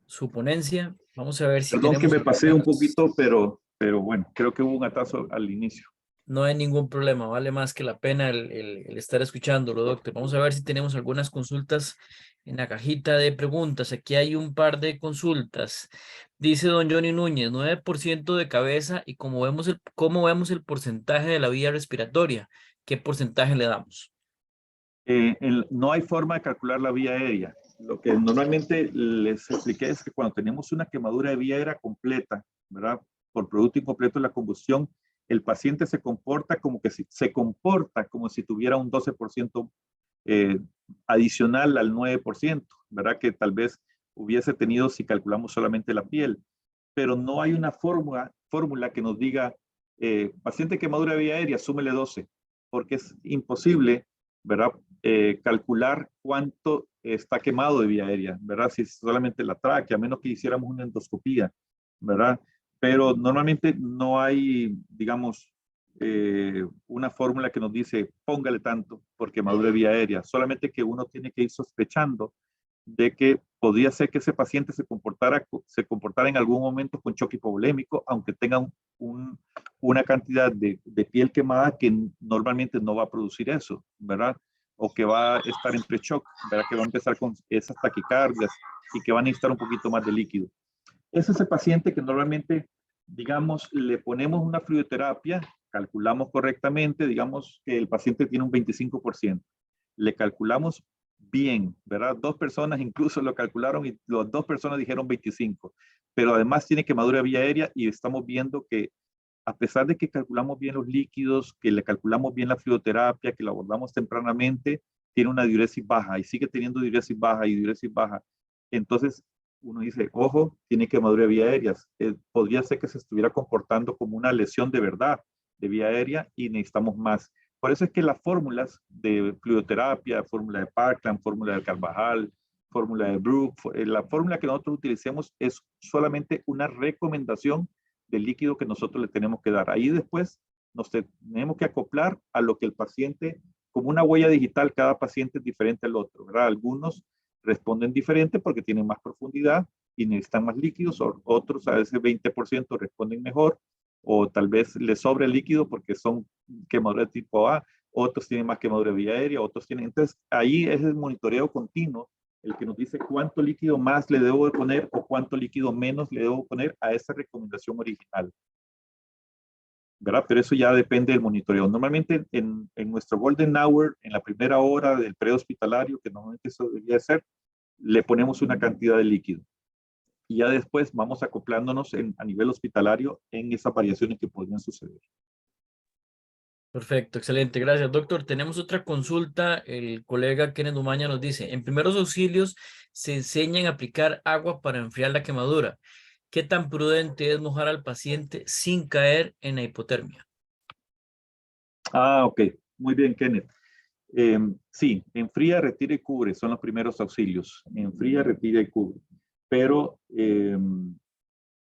su ponencia. Vamos a ver si Perdón que tenemos... me pasé un poquito, pero bueno, creo que hubo un atraso al inicio. No hay ningún problema, vale más que la pena el estar escuchándolo, doctor. Vamos a ver si tenemos algunas consultas en la cajita de preguntas. Aquí hay un par de consultas. Dice don Johnny Núñez, 9% de cabeza, y cómo vemos el porcentaje de la vía respiratoria, ¿qué porcentaje le damos? No hay forma de calcular la vía aérea. Lo que normalmente les expliqué es que cuando tenemos una quemadura de vía aérea completa, ¿verdad? Por producto incompleto de la combustión, el paciente se comporta como si tuviera un 12% adicional al 9%, ¿verdad? Que tal vez hubiese tenido si calculamos solamente la piel. Pero no hay una fórmula que nos diga, paciente quemadura de vía aérea, súmele 12, porque es imposible, ¿verdad? Calcular cuánto está quemado de vía aérea, ¿verdad? Si es solamente la tráquea, a menos que hiciéramos una endoscopía, ¿verdad? Pero normalmente no hay, digamos, una fórmula que nos dice póngale tanto por quemadura de vía aérea, solamente que uno tiene que ir sospechando de que podría ser que ese paciente se comportara en algún momento con choque hipovolémico, aunque tenga una cantidad de piel quemada que normalmente no va a producir eso, ¿verdad? O que va a estar en pre-shock, ¿verdad? Que va a empezar con esas taquicardias y que va a necesitar un poquito más de líquido. Es ese paciente que normalmente, digamos, le ponemos una fluidoterapia, calculamos correctamente, digamos que el paciente tiene un 25%. Le calculamos bien, ¿verdad? 2 personas incluso lo calcularon y las 2 personas dijeron 25. Pero además tiene quemadura de vía aérea y estamos viendo que a pesar de que calculamos bien los líquidos, que le calculamos bien la fluidoterapia, que la abordamos tempranamente, tiene una diuresis baja y sigue teniendo diuresis baja y diuresis baja. Entonces, uno dice, ojo, tiene quemadura de vía aérea. Podría ser que se estuviera comportando como una lesión de verdad de vía aérea y necesitamos más. Por eso es que las fórmulas de fluidoterapia, fórmula de Parkland, fórmula de Carvajal, fórmula de Brook, la fórmula que nosotros utilicemos es solamente una recomendación del líquido que nosotros le tenemos que dar. Ahí después nos tenemos que acoplar a lo que el paciente, como una huella digital, cada paciente es diferente al otro, ¿verdad? Algunos responden diferente porque tienen más profundidad y necesitan más líquidos, otros a ese 20% responden mejor, o tal vez les sobra el líquido porque son quemaduras de tipo A, otros tienen más quemadura de vía aérea, otros tienen... Entonces, ahí es el monitoreo continuo el que nos dice cuánto líquido más le debo de poner o cuánto líquido menos le debo poner a esa recomendación original, ¿verdad? Pero eso ya depende del monitoreo. Normalmente en nuestro golden hour, en la primera hora del prehospitalario, que normalmente eso debería ser, le ponemos una cantidad de líquido. Y ya después vamos acoplándonos a nivel hospitalario en esas variaciones que podrían suceder. Perfecto, excelente, gracias, doctor. Tenemos otra consulta. El colega Kenneth Umaña nos dice, en primeros auxilios se enseñan a aplicar agua para enfriar la quemadura. ¿Qué tan prudente es mojar al paciente sin caer en la hipotermia? Ah, ok. Muy bien, Kenneth. Sí, enfría, retira y cubre. Son los primeros auxilios. Enfría, retira y cubre. Pero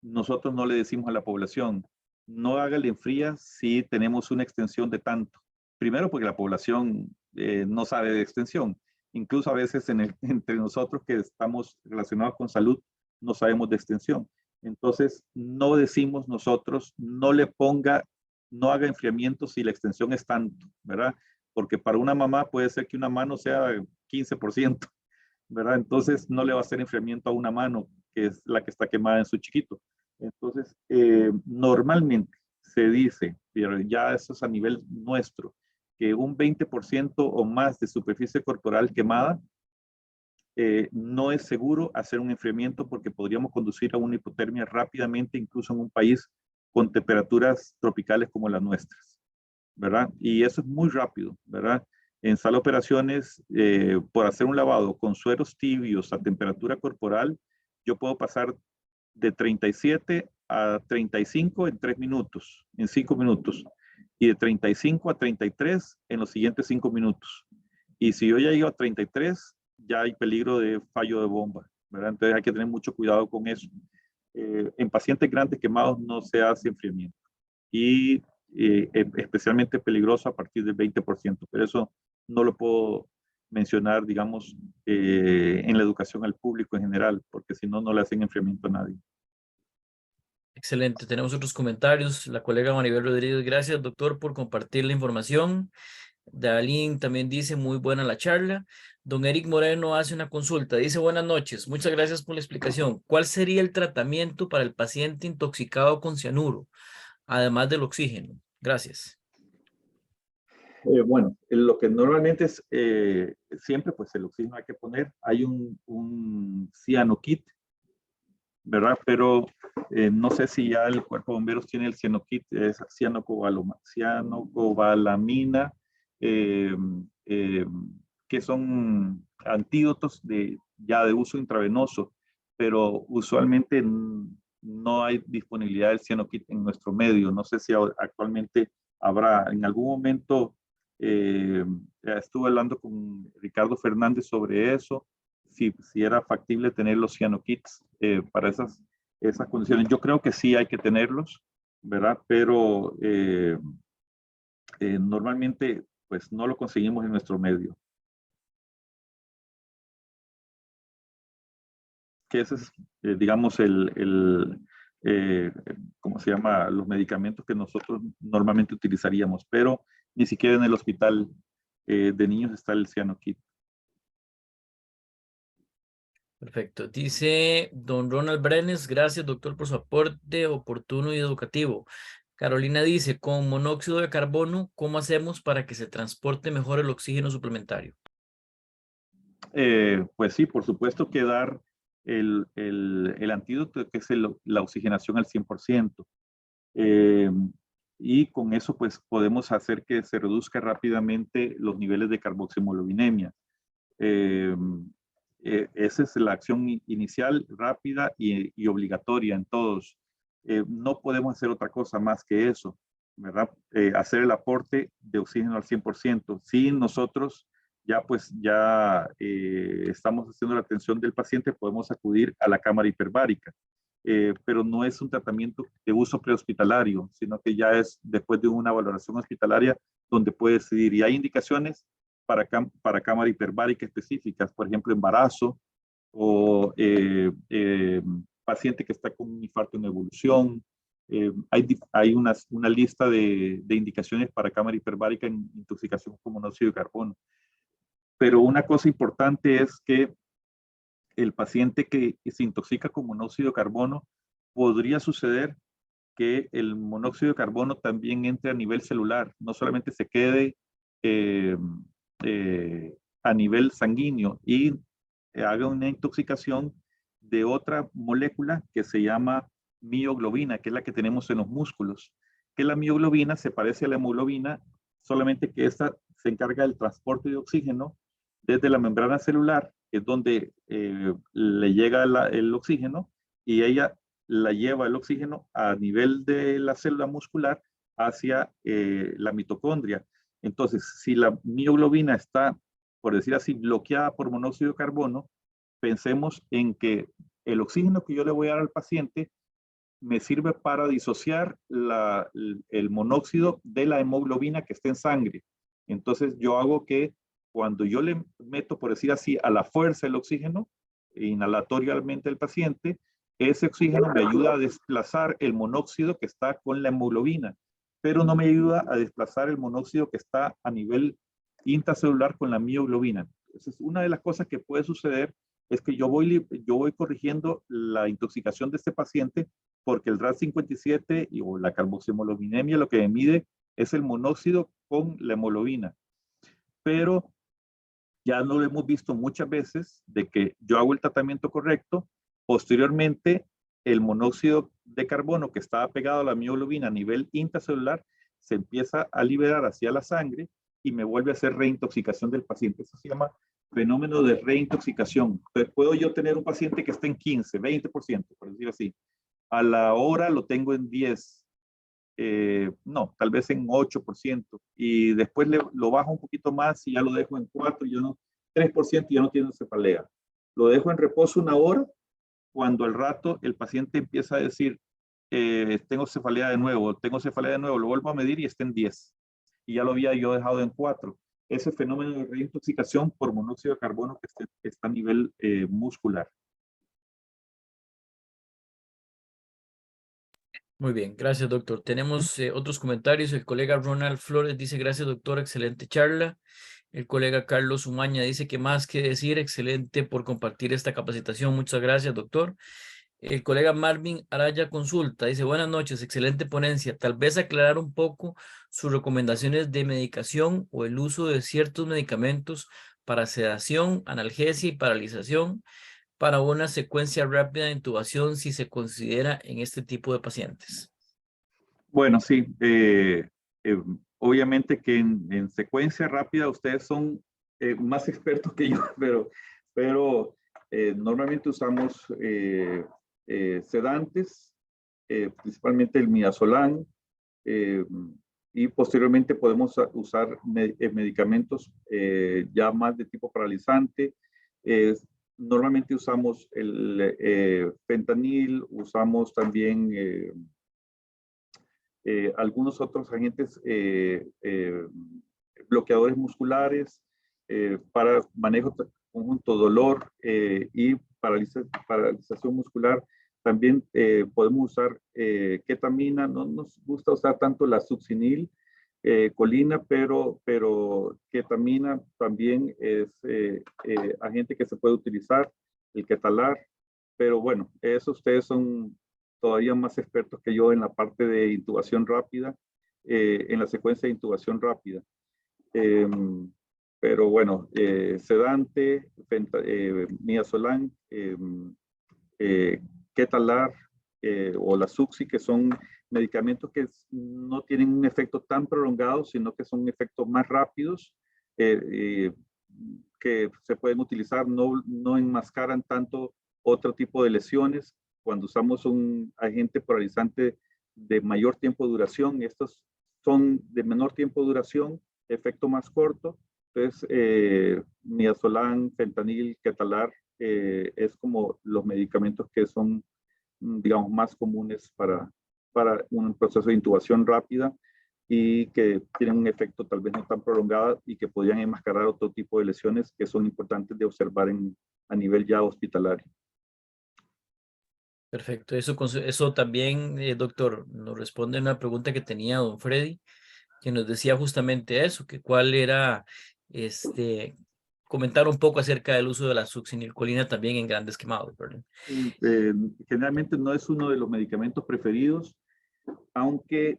nosotros no le decimos a la población, no haga el enfría si tenemos una extensión de tanto. Primero porque la población no sabe de extensión. Incluso a veces entre nosotros que estamos relacionados con salud, no sabemos de extensión. Entonces, no decimos nosotros, no haga enfriamiento si la extensión es tanto, ¿verdad? Porque para una mamá puede ser que una mano sea 15%, ¿verdad? Entonces, no le va a hacer enfriamiento a una mano, que es la que está quemada en su chiquito. Entonces, normalmente se dice, pero ya eso es a nivel nuestro, que un 20% o más de superficie corporal quemada no es seguro hacer un enfriamiento porque podríamos conducir a una hipotermia rápidamente, incluso en un país con temperaturas tropicales como las nuestras, ¿verdad? Y eso es muy rápido, ¿verdad? En sala de operaciones, por hacer un lavado con sueros tibios a temperatura corporal, yo puedo pasar de 37 a 35 en 3 minutos, en 5 minutos, y de 35 a 33 en los siguientes 5 minutos. Y si yo ya llego a 33, ya hay peligro de fallo de bomba, ¿verdad? Entonces hay que tener mucho cuidado con eso. En pacientes grandes quemados no se hace enfriamiento y especialmente peligroso a partir del 20%, pero eso no lo puedo mencionar, digamos, en la educación al público en general, porque si no, no le hacen enfriamiento a nadie. Excelente, tenemos otros comentarios. La colega Maribel Rodríguez, gracias doctor por compartir la información. Dalín también dice muy buena la charla. Don Eric Moreno hace una consulta, dice buenas noches, muchas gracias por la explicación. ¿Cuál sería el tratamiento para el paciente intoxicado con cianuro, además del oxígeno? Gracias. Bueno, lo que normalmente es, siempre pues el oxígeno hay que poner, hay un cianokit, ¿verdad? Pero no sé si ya el cuerpo de bomberos tiene el cianokit, es cianocobalamina, que son antídotos ya de uso intravenoso, pero usualmente no hay disponibilidad del cianokit en nuestro medio. No sé si actualmente habrá. En algún momento estuve hablando con Ricardo Fernández sobre eso, si era factible tener los cianokits para esas condiciones. Yo creo que sí hay que tenerlos, ¿verdad? Pero normalmente pues no lo conseguimos en nuestro medio. Que ese es, digamos, ¿cómo se llama? Los medicamentos que nosotros normalmente utilizaríamos, pero ni siquiera en el hospital de niños está el cianokit. Perfecto. Dice don Ronald Brenes, gracias doctor por su aporte oportuno y educativo. Carolina dice, con monóxido de carbono, ¿cómo hacemos para que se transporte mejor el oxígeno suplementario? Pues sí, por supuesto que dar el antídoto, que es la oxigenación al 100%. Y con eso pues podemos hacer que se reduzca rápidamente los niveles de carboxihemoglobinemia. Esa es la acción inicial, rápida y obligatoria en todos. No podemos hacer otra cosa más que eso, ¿verdad? Hacer el aporte de oxígeno al 100%. Si nosotros ya estamos haciendo la atención del paciente, podemos acudir a la cámara hiperbárica. Pero no es un tratamiento de uso prehospitalario, sino que ya es después de una valoración hospitalaria donde puede decidir. Y hay indicaciones para cámara hiperbárica específicas, por ejemplo, embarazo o paciente que está con un infarto en evolución. Hay una lista de indicaciones para cámara hiperbárica en intoxicación con monóxido de carbono. Pero una cosa importante es que el paciente que se intoxica con monóxido de carbono, podría suceder que el monóxido de carbono también entre a nivel celular, no solamente se quede a nivel sanguíneo y haga una intoxicación de otra molécula que se llama mioglobina, que es la que tenemos en los músculos. Que la mioglobina se parece a la hemoglobina, solamente que esta se encarga del transporte de oxígeno desde la membrana celular, que es donde le llega el oxígeno, y ella la lleva el oxígeno a nivel de la célula muscular hacia la mitocondria. Entonces, si la mioglobina está, por decir así, bloqueada por monóxido de carbono, pensemos en que el oxígeno que yo le voy a dar al paciente me sirve para disociar el monóxido de la hemoglobina que está en sangre. Entonces, yo hago que cuando yo le meto, por decir así, a la fuerza el oxígeno, inhalatoriamente al paciente, ese oxígeno me ayuda a desplazar el monóxido que está con la hemoglobina, pero no me ayuda a desplazar el monóxido que está a nivel intracelular con la mioglobina. Entonces, una de las cosas que puede suceder es que yo voy corrigiendo la intoxicación de este paciente porque el RAD57 o la carboxihemoglobinemia lo que me mide es el monóxido con la hemoglobina. Pero ya lo hemos visto muchas veces de que yo hago el tratamiento correcto, posteriormente el monóxido de carbono que estaba pegado a la mioglobina a nivel intracelular se empieza a liberar hacia la sangre y me vuelve a hacer reintoxicación del paciente. Eso se llama fenómeno de reintoxicación. Entonces, puedo yo tener un paciente que está en 15, 20%, por decirlo así. A la hora lo tengo en 10, no, tal vez en 8%, y después lo bajo un poquito más y ya lo dejo en 4, y 3% y ya no tiene cefalea. Lo dejo en reposo una hora, cuando al rato el paciente empieza a decir, tengo cefalea de nuevo, lo vuelvo a medir y está en 10, y ya lo había yo dejado en 4. Ese fenómeno de reintoxicación por monóxido de carbono que está a nivel muscular. Muy bien, gracias, doctor. Tenemos otros comentarios. El colega Ronald Flores dice, gracias, doctor, excelente charla. El colega Carlos Umaña dice que más que decir, excelente por compartir esta capacitación. Muchas gracias, doctor. El colega Marvin Araya consulta, dice, buenas noches, excelente ponencia. Tal vez aclarar un poco sus recomendaciones de medicación o el uso de ciertos medicamentos para sedación, analgesia y paralización para una secuencia rápida de intubación si se considera en este tipo de pacientes. Bueno, sí. Obviamente que en secuencia rápida ustedes son más expertos que yo, pero normalmente usamos sedantes, principalmente el midazolam, y posteriormente podemos usar medicamentos ya más de tipo paralizante. Normalmente usamos el fentanil, usamos también algunos otros agentes bloqueadores musculares para manejo conjunto dolor y paralización muscular. También podemos usar ketamina. No nos gusta usar tanto la succinil, colina, pero ketamina también es agente que se puede utilizar, el ketalar. Pero bueno, eso ustedes son todavía más expertos que yo en la parte de intubación rápida, en la secuencia de intubación rápida. Pero bueno, sedante, midazolam, ketalar o la succi, que son medicamentos que no tienen un efecto tan prolongado, sino que son efectos más rápidos, que se pueden utilizar, no enmascaran tanto otro tipo de lesiones. Cuando usamos un agente paralizante de mayor tiempo de duración, estos son de menor tiempo de duración, efecto más corto. Entonces, midazolam, fentanil, ketalar, es como los medicamentos que son, digamos, más comunes para un proceso de intubación rápida y que tienen un efecto tal vez no tan prolongado y que podrían enmascarar otro tipo de lesiones que son importantes de observar a nivel ya hospitalario. Perfecto, eso también, doctor, nos responde a una pregunta que tenía don Freddy, que nos decía justamente eso, que cuál era, comentar un poco acerca del uso de la succinilcolina también en grandes quemados, ¿verdad? Generalmente no es uno de los medicamentos preferidos, aunque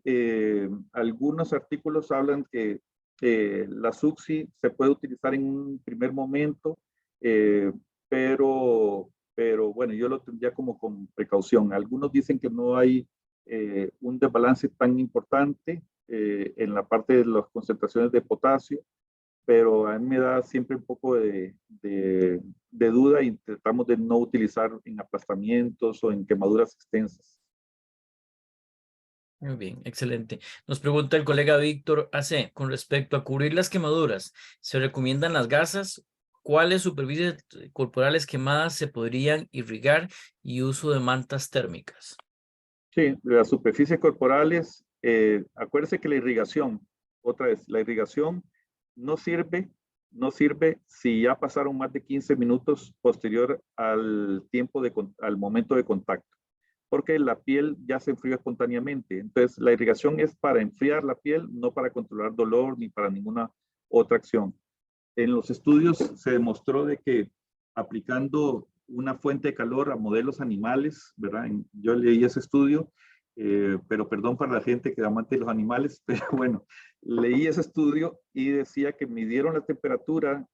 algunos artículos hablan que la succi se puede utilizar en un primer momento, pero bueno, yo lo tendría como con precaución. Algunos dicen que no hay un desbalance tan importante en la parte de las concentraciones de potasio, pero a mí me da siempre un poco de duda y tratamos de no utilizar en aplastamientos o en quemaduras extensas. Muy bien, excelente. Nos pregunta el colega Víctor AC, con respecto a cubrir las quemaduras, ¿se recomiendan las gasas? ¿Cuáles superficies corporales quemadas se podrían irrigar y uso de mantas térmicas? Sí, las superficies corporales, acuérdense que la irrigación, otra vez, la irrigación no sirve no sirve si ya pasaron más de 15 minutos posterior al al momento de contacto, porque la piel ya se enfrió espontáneamente. Entonces, la irrigación es para enfriar la piel, no para controlar dolor ni para ninguna otra acción. En los estudios se demostró de que aplicando una fuente de calor a modelos animales, ¿verdad? Yo leí ese estudio, pero perdón para la gente que es amante de los animales, pero bueno, leí ese estudio y decía que midieron la temperatura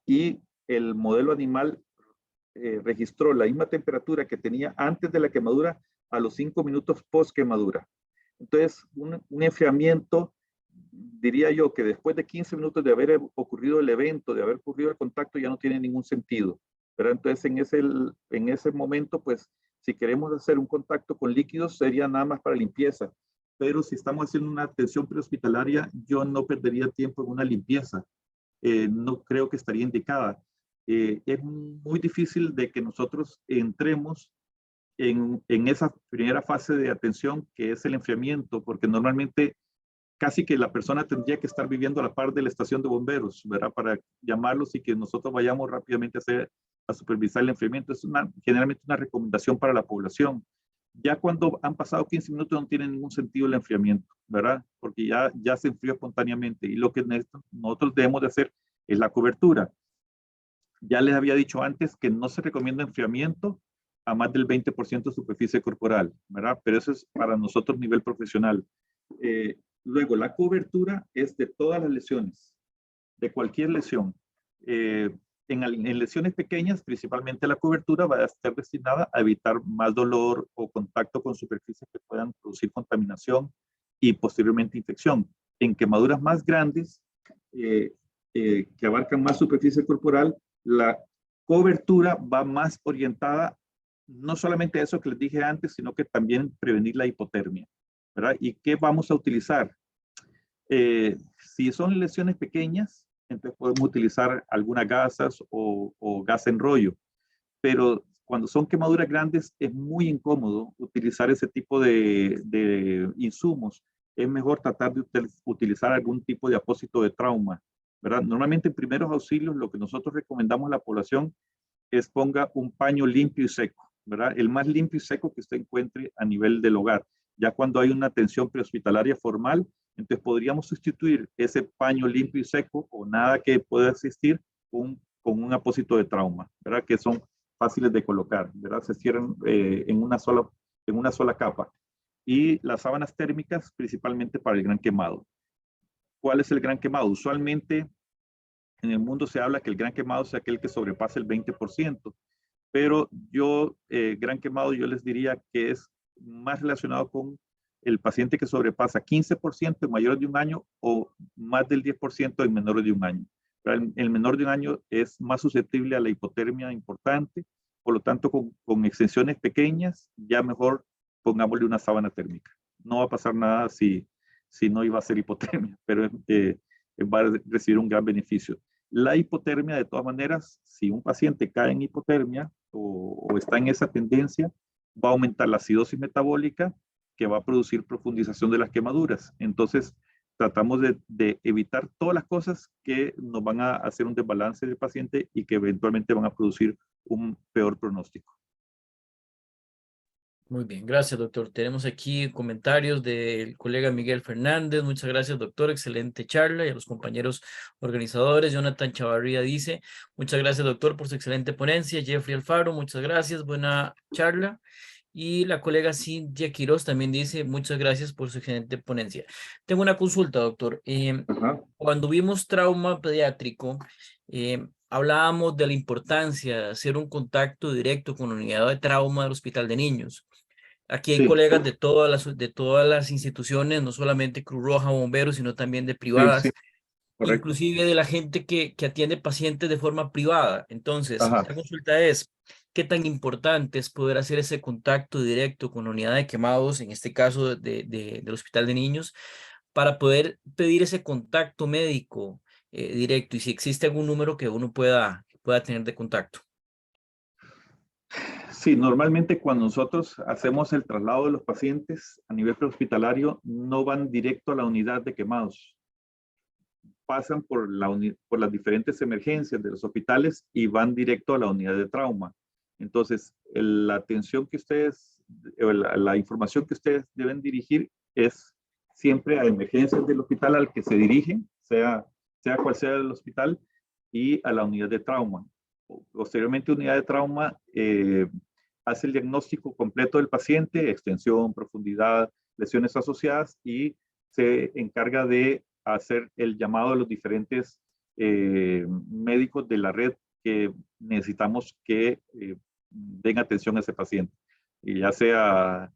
y el modelo animal registró la misma temperatura que tenía antes de la quemadura a los 5 minutos post quemadura. Entonces, un enfriamiento, diría yo que después de 15 minutos de haber ocurrido el evento, de haber ocurrido el contacto, ya no tiene ningún sentido, ¿verdad? Entonces, en ese momento, pues, si queremos hacer un contacto con líquidos, sería nada más para limpieza. Pero si estamos haciendo una atención prehospitalaria, yo no perdería tiempo en una limpieza. No creo que estaría indicada. Es muy difícil de que nosotros entremos en esa primera fase de atención que es el enfriamiento, porque normalmente casi que la persona tendría que estar viviendo a la par de la estación de bomberos, ¿verdad? Para llamarlos y que nosotros vayamos rápidamente a supervisar el enfriamiento. Es generalmente una recomendación para la población. Ya cuando han pasado 15 minutos no tiene ningún sentido el enfriamiento, ¿verdad? Porque ya se enfrió espontáneamente y lo que nosotros debemos de hacer es la cobertura. Ya les había dicho antes que no se recomienda enfriamiento a más del 20% de superficie corporal, ¿verdad? Pero eso es para nosotros a nivel profesional. Luego, la cobertura es de todas las lesiones, de cualquier lesión. En lesiones pequeñas, principalmente la cobertura va a estar destinada a evitar más dolor o contacto con superficies que puedan producir contaminación y posteriormente infección. En quemaduras más grandes, que abarcan más superficie corporal, la cobertura va más orientada no solamente a eso que les dije antes, sino que también prevenir la hipotermia, ¿verdad? ¿Y qué vamos a utilizar? Si son lesiones pequeñas, entonces podemos utilizar algunas gasas o gas en rollo, pero cuando son quemaduras grandes es muy incómodo utilizar ese tipo de insumos. Es mejor tratar de utilizar algún tipo de apósito de trauma, ¿verdad? Normalmente en primeros auxilios lo que nosotros recomendamos a la población es ponga un paño limpio y seco, ¿verdad? El más limpio y seco que usted encuentre a nivel del hogar. Ya cuando hay una atención prehospitalaria formal, entonces podríamos sustituir ese paño limpio y seco o nada que pueda existir con un apósito de trauma, ¿verdad? Que son fáciles de colocar, ¿verdad? Se cierran en una sola capa. Y las sábanas térmicas principalmente para el gran quemado. ¿Cuál es el gran quemado? Usualmente en el mundo se habla que el gran quemado es aquel que sobrepasa el 20%, pero gran quemado yo les diría que es más relacionado con el paciente que sobrepasa 15% en mayores de un año o más del 10% en menores de un año. El menor de un año es más susceptible a la hipotermia importante, por lo tanto con extensiones pequeñas ya mejor pongámosle una sábana térmica. No va a pasar nada si no iba a ser hipotermia, pero va a recibir un gran beneficio. La hipotermia, de todas maneras, si un paciente cae en hipotermia o está en esa tendencia, va a aumentar la acidosis metabólica que va a producir profundización de las quemaduras. Entonces, tratamos de evitar todas las cosas que nos van a hacer un desbalance del paciente y que eventualmente van a producir un peor pronóstico. Muy bien, gracias, doctor. Tenemos aquí comentarios del colega Miguel Fernández. Muchas gracias, doctor. Excelente charla. Y a los compañeros organizadores, Jonathan Chavarría dice, muchas gracias, doctor, por su excelente ponencia. Jeffrey Alfaro, muchas gracias. Buena charla. Y la colega Cintia Quiroz también dice, muchas gracias por su excelente ponencia. Tengo una consulta, doctor. Cuando vimos trauma pediátrico, hablábamos de la importancia de hacer un contacto directo con la unidad de trauma del Hospital de Niños. Aquí hay Sí. colegas de todas las instituciones, no solamente Cruz Roja, bomberos, sino también de privadas, Sí, correcto. inclusive de la gente que atiende pacientes de forma privada. Entonces, Ajá. la consulta es, ¿qué tan importante es poder hacer ese contacto directo con la unidad de quemados, en este caso del Hospital de Niños, para poder pedir ese contacto médico directo? Y si existe algún número que uno pueda tener de contacto. Sí, normalmente cuando nosotros hacemos el traslado de los pacientes a nivel prehospitalario, no van directo a la unidad de quemados. pasan por las diferentes emergencias de los hospitales y van directo a la unidad de trauma. Entonces, la atención que ustedes, la información que ustedes deben dirigir es siempre a emergencias del hospital al que se dirigen, sea cual sea el hospital, y a la unidad de trauma. Posteriormente, unidad de trauma hace el diagnóstico completo del paciente, extensión, profundidad, lesiones asociadas, y se encarga de hacer el llamado a los diferentes médicos de la red que necesitamos que den atención a ese paciente, y ya sea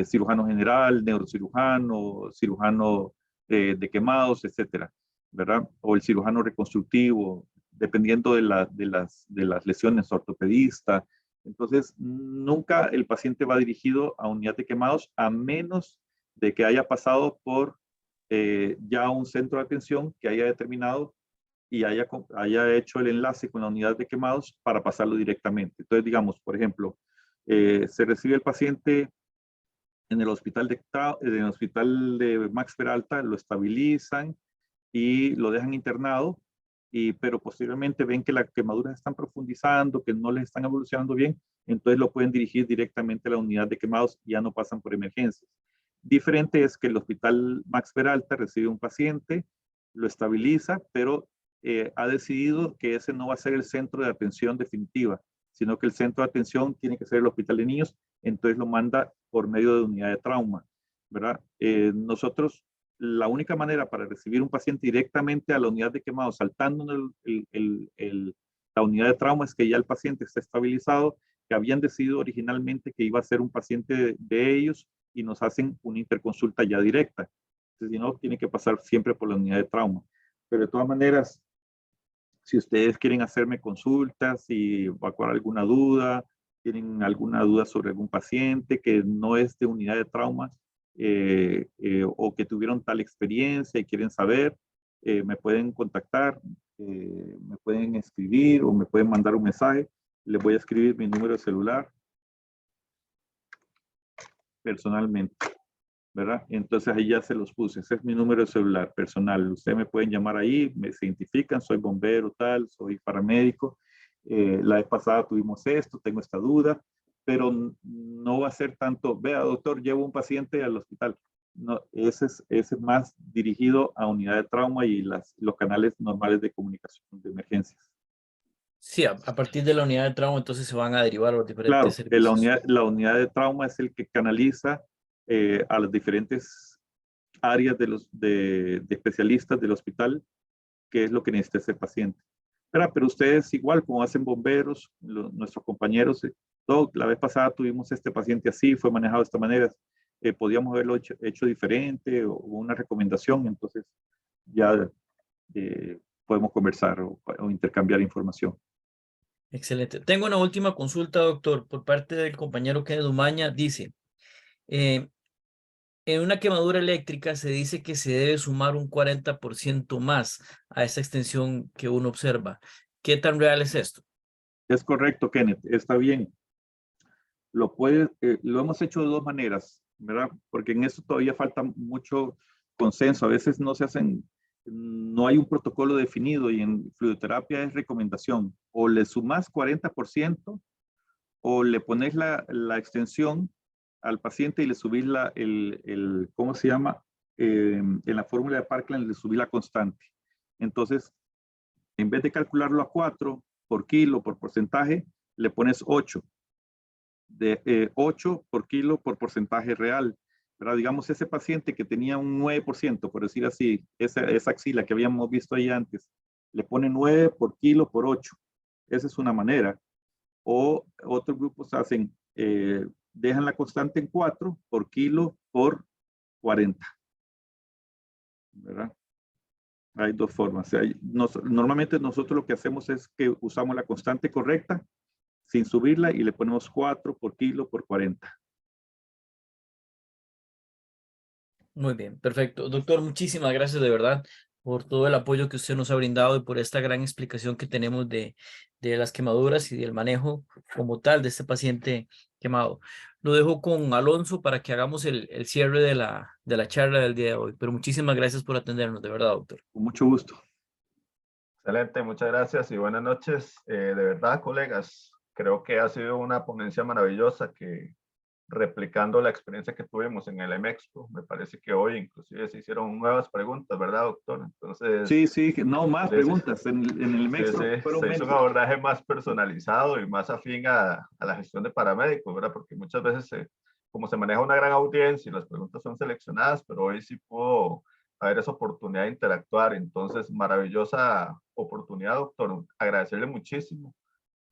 cirujano general, neurocirujano, cirujano de quemados, etcétera, ¿verdad? O el cirujano reconstructivo, dependiendo de las lesiones, ortopedista. Entonces, nunca el paciente va dirigido a unidad de quemados a menos de que haya pasado por ya un centro de atención que haya determinado y haya hecho el enlace con la unidad de quemados para pasarlo directamente. Entonces, digamos, por ejemplo, se recibe el paciente en el hospital de Max Peralta, lo estabilizan y lo dejan internado, pero posteriormente ven que las quemaduras están profundizando, que no les están evolucionando bien, entonces lo pueden dirigir directamente a la unidad de quemados y ya no pasan por emergencias. Diferente es que el hospital Max Peralta recibe un paciente, lo estabiliza, pero ha decidido que ese no va a ser el centro de atención definitiva, sino que el centro de atención tiene que ser el hospital de niños, entonces lo manda por medio de unidad de trauma, ¿verdad? Nosotros, la única manera para recibir un paciente directamente a la unidad de quemados, saltando la unidad de trauma, es que ya el paciente está estabilizado, que habían decidido originalmente que iba a ser un paciente de ellos, y nos hacen una interconsulta ya directa. Entonces, si no, tiene que pasar siempre por la unidad de trauma. Pero de todas maneras, si ustedes quieren hacerme consultas, si evacuar alguna duda, tienen alguna duda sobre algún paciente que no es de unidad de trauma, o que tuvieron tal experiencia y quieren saber, me pueden contactar, me pueden escribir o me pueden mandar un mensaje. Les voy a escribir mi número de celular personalmente, ¿verdad? Entonces ahí ya se los puse. Ese es mi número de celular personal. Ustedes me pueden llamar ahí, se identifican, soy bombero tal, soy paramédico. La vez pasada tuvimos esto, tengo esta duda, pero no va a ser tanto, vea doctor, llevo un paciente al hospital. No, ese es más dirigido a unidad de trauma y los canales normales de comunicación de emergencias. Sí, a partir de la unidad de trauma entonces se van a derivar los diferentes Claro, servicios. la unidad de trauma es el que canaliza a las diferentes áreas de especialistas del hospital, qué es lo que necesita ese paciente. Pero ustedes igual, como hacen bomberos, nuestros compañeros, la vez pasada tuvimos este paciente así, fue manejado de esta manera, podíamos haberlo hecho diferente o una recomendación, entonces ya podemos conversar o intercambiar información. Excelente. Tengo una última consulta, doctor, por parte del compañero Kenneth Umaña. Dice, en una quemadura eléctrica se dice que se debe sumar un 40% más a esa extensión que uno observa. ¿Qué tan real es esto? Es correcto, Kenneth, está bien. Lo hemos hecho de dos maneras, ¿verdad? Porque en eso todavía falta mucho consenso. A veces no hay un protocolo definido, y en fluidoterapia es recomendación. O le sumas 40% o le pones la extensión al paciente y le subís ¿cómo se llama? En la fórmula de Parkland le subís la constante. Entonces, en vez de calcularlo a 4 por kilo, por porcentaje, le pones 8. De 8 por kilo por porcentaje real. Pero digamos, ese paciente que tenía un 9%, por decir así, esa axila que habíamos visto ahí antes, le pone 9 por kilo por 8. Esa es una manera. O otros grupos hacen, dejan la constante en 4 por kilo por 40. ¿Verdad? Hay dos formas. Normalmente nosotros lo que hacemos es que usamos la constante correcta sin subirla y le ponemos 4 por kilo por 40. Muy bien, perfecto. Doctor, muchísimas gracias de verdad por todo el apoyo que usted nos ha brindado y por esta gran explicación que tenemos de las quemaduras y del manejo como tal de este paciente quemado. Lo dejo con Alonso para que hagamos el cierre de la charla del día de hoy, pero muchísimas gracias por atendernos, de verdad, doctor. Con mucho gusto. Excelente, muchas gracias y buenas noches. De verdad, colegas, creo que ha sido una ponencia maravillosa que, replicando la experiencia que tuvimos en el MXPO, me parece que hoy inclusive se hicieron nuevas preguntas, ¿verdad, doctor? Entonces, Sí, sí, no más sí, preguntas. En el sí, MEXO fueron se hizo menos. un abordaje más personalizado y más afín a la gestión de paramédicos, ¿verdad? Porque muchas veces, como se maneja una gran audiencia y las preguntas son seleccionadas, pero hoy sí pudo haber esa oportunidad de interactuar. Entonces, maravillosa oportunidad, doctor. Agradecerle muchísimo.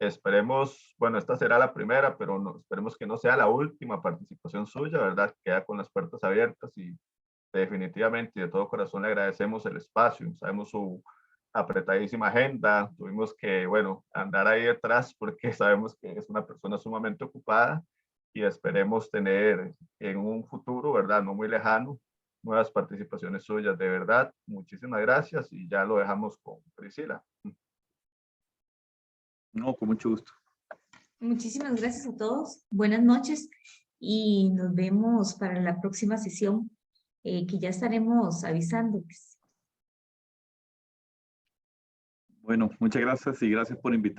Esperemos, bueno, esta será la primera, pero no, esperemos que no sea la última participación suya, ¿verdad? Queda con las puertas abiertas y definitivamente y de todo corazón le agradecemos el espacio. Sabemos su apretadísima agenda, tuvimos que, bueno, andar ahí detrás porque sabemos que es una persona sumamente ocupada y esperemos tener en un futuro, ¿verdad? No muy lejano, nuevas participaciones suyas. De verdad, muchísimas gracias y ya lo dejamos con Priscila. No, con mucho gusto. Muchísimas gracias a todos. Buenas noches y nos vemos para la próxima sesión que ya estaremos avisándoles. Bueno, muchas gracias y gracias por invitar.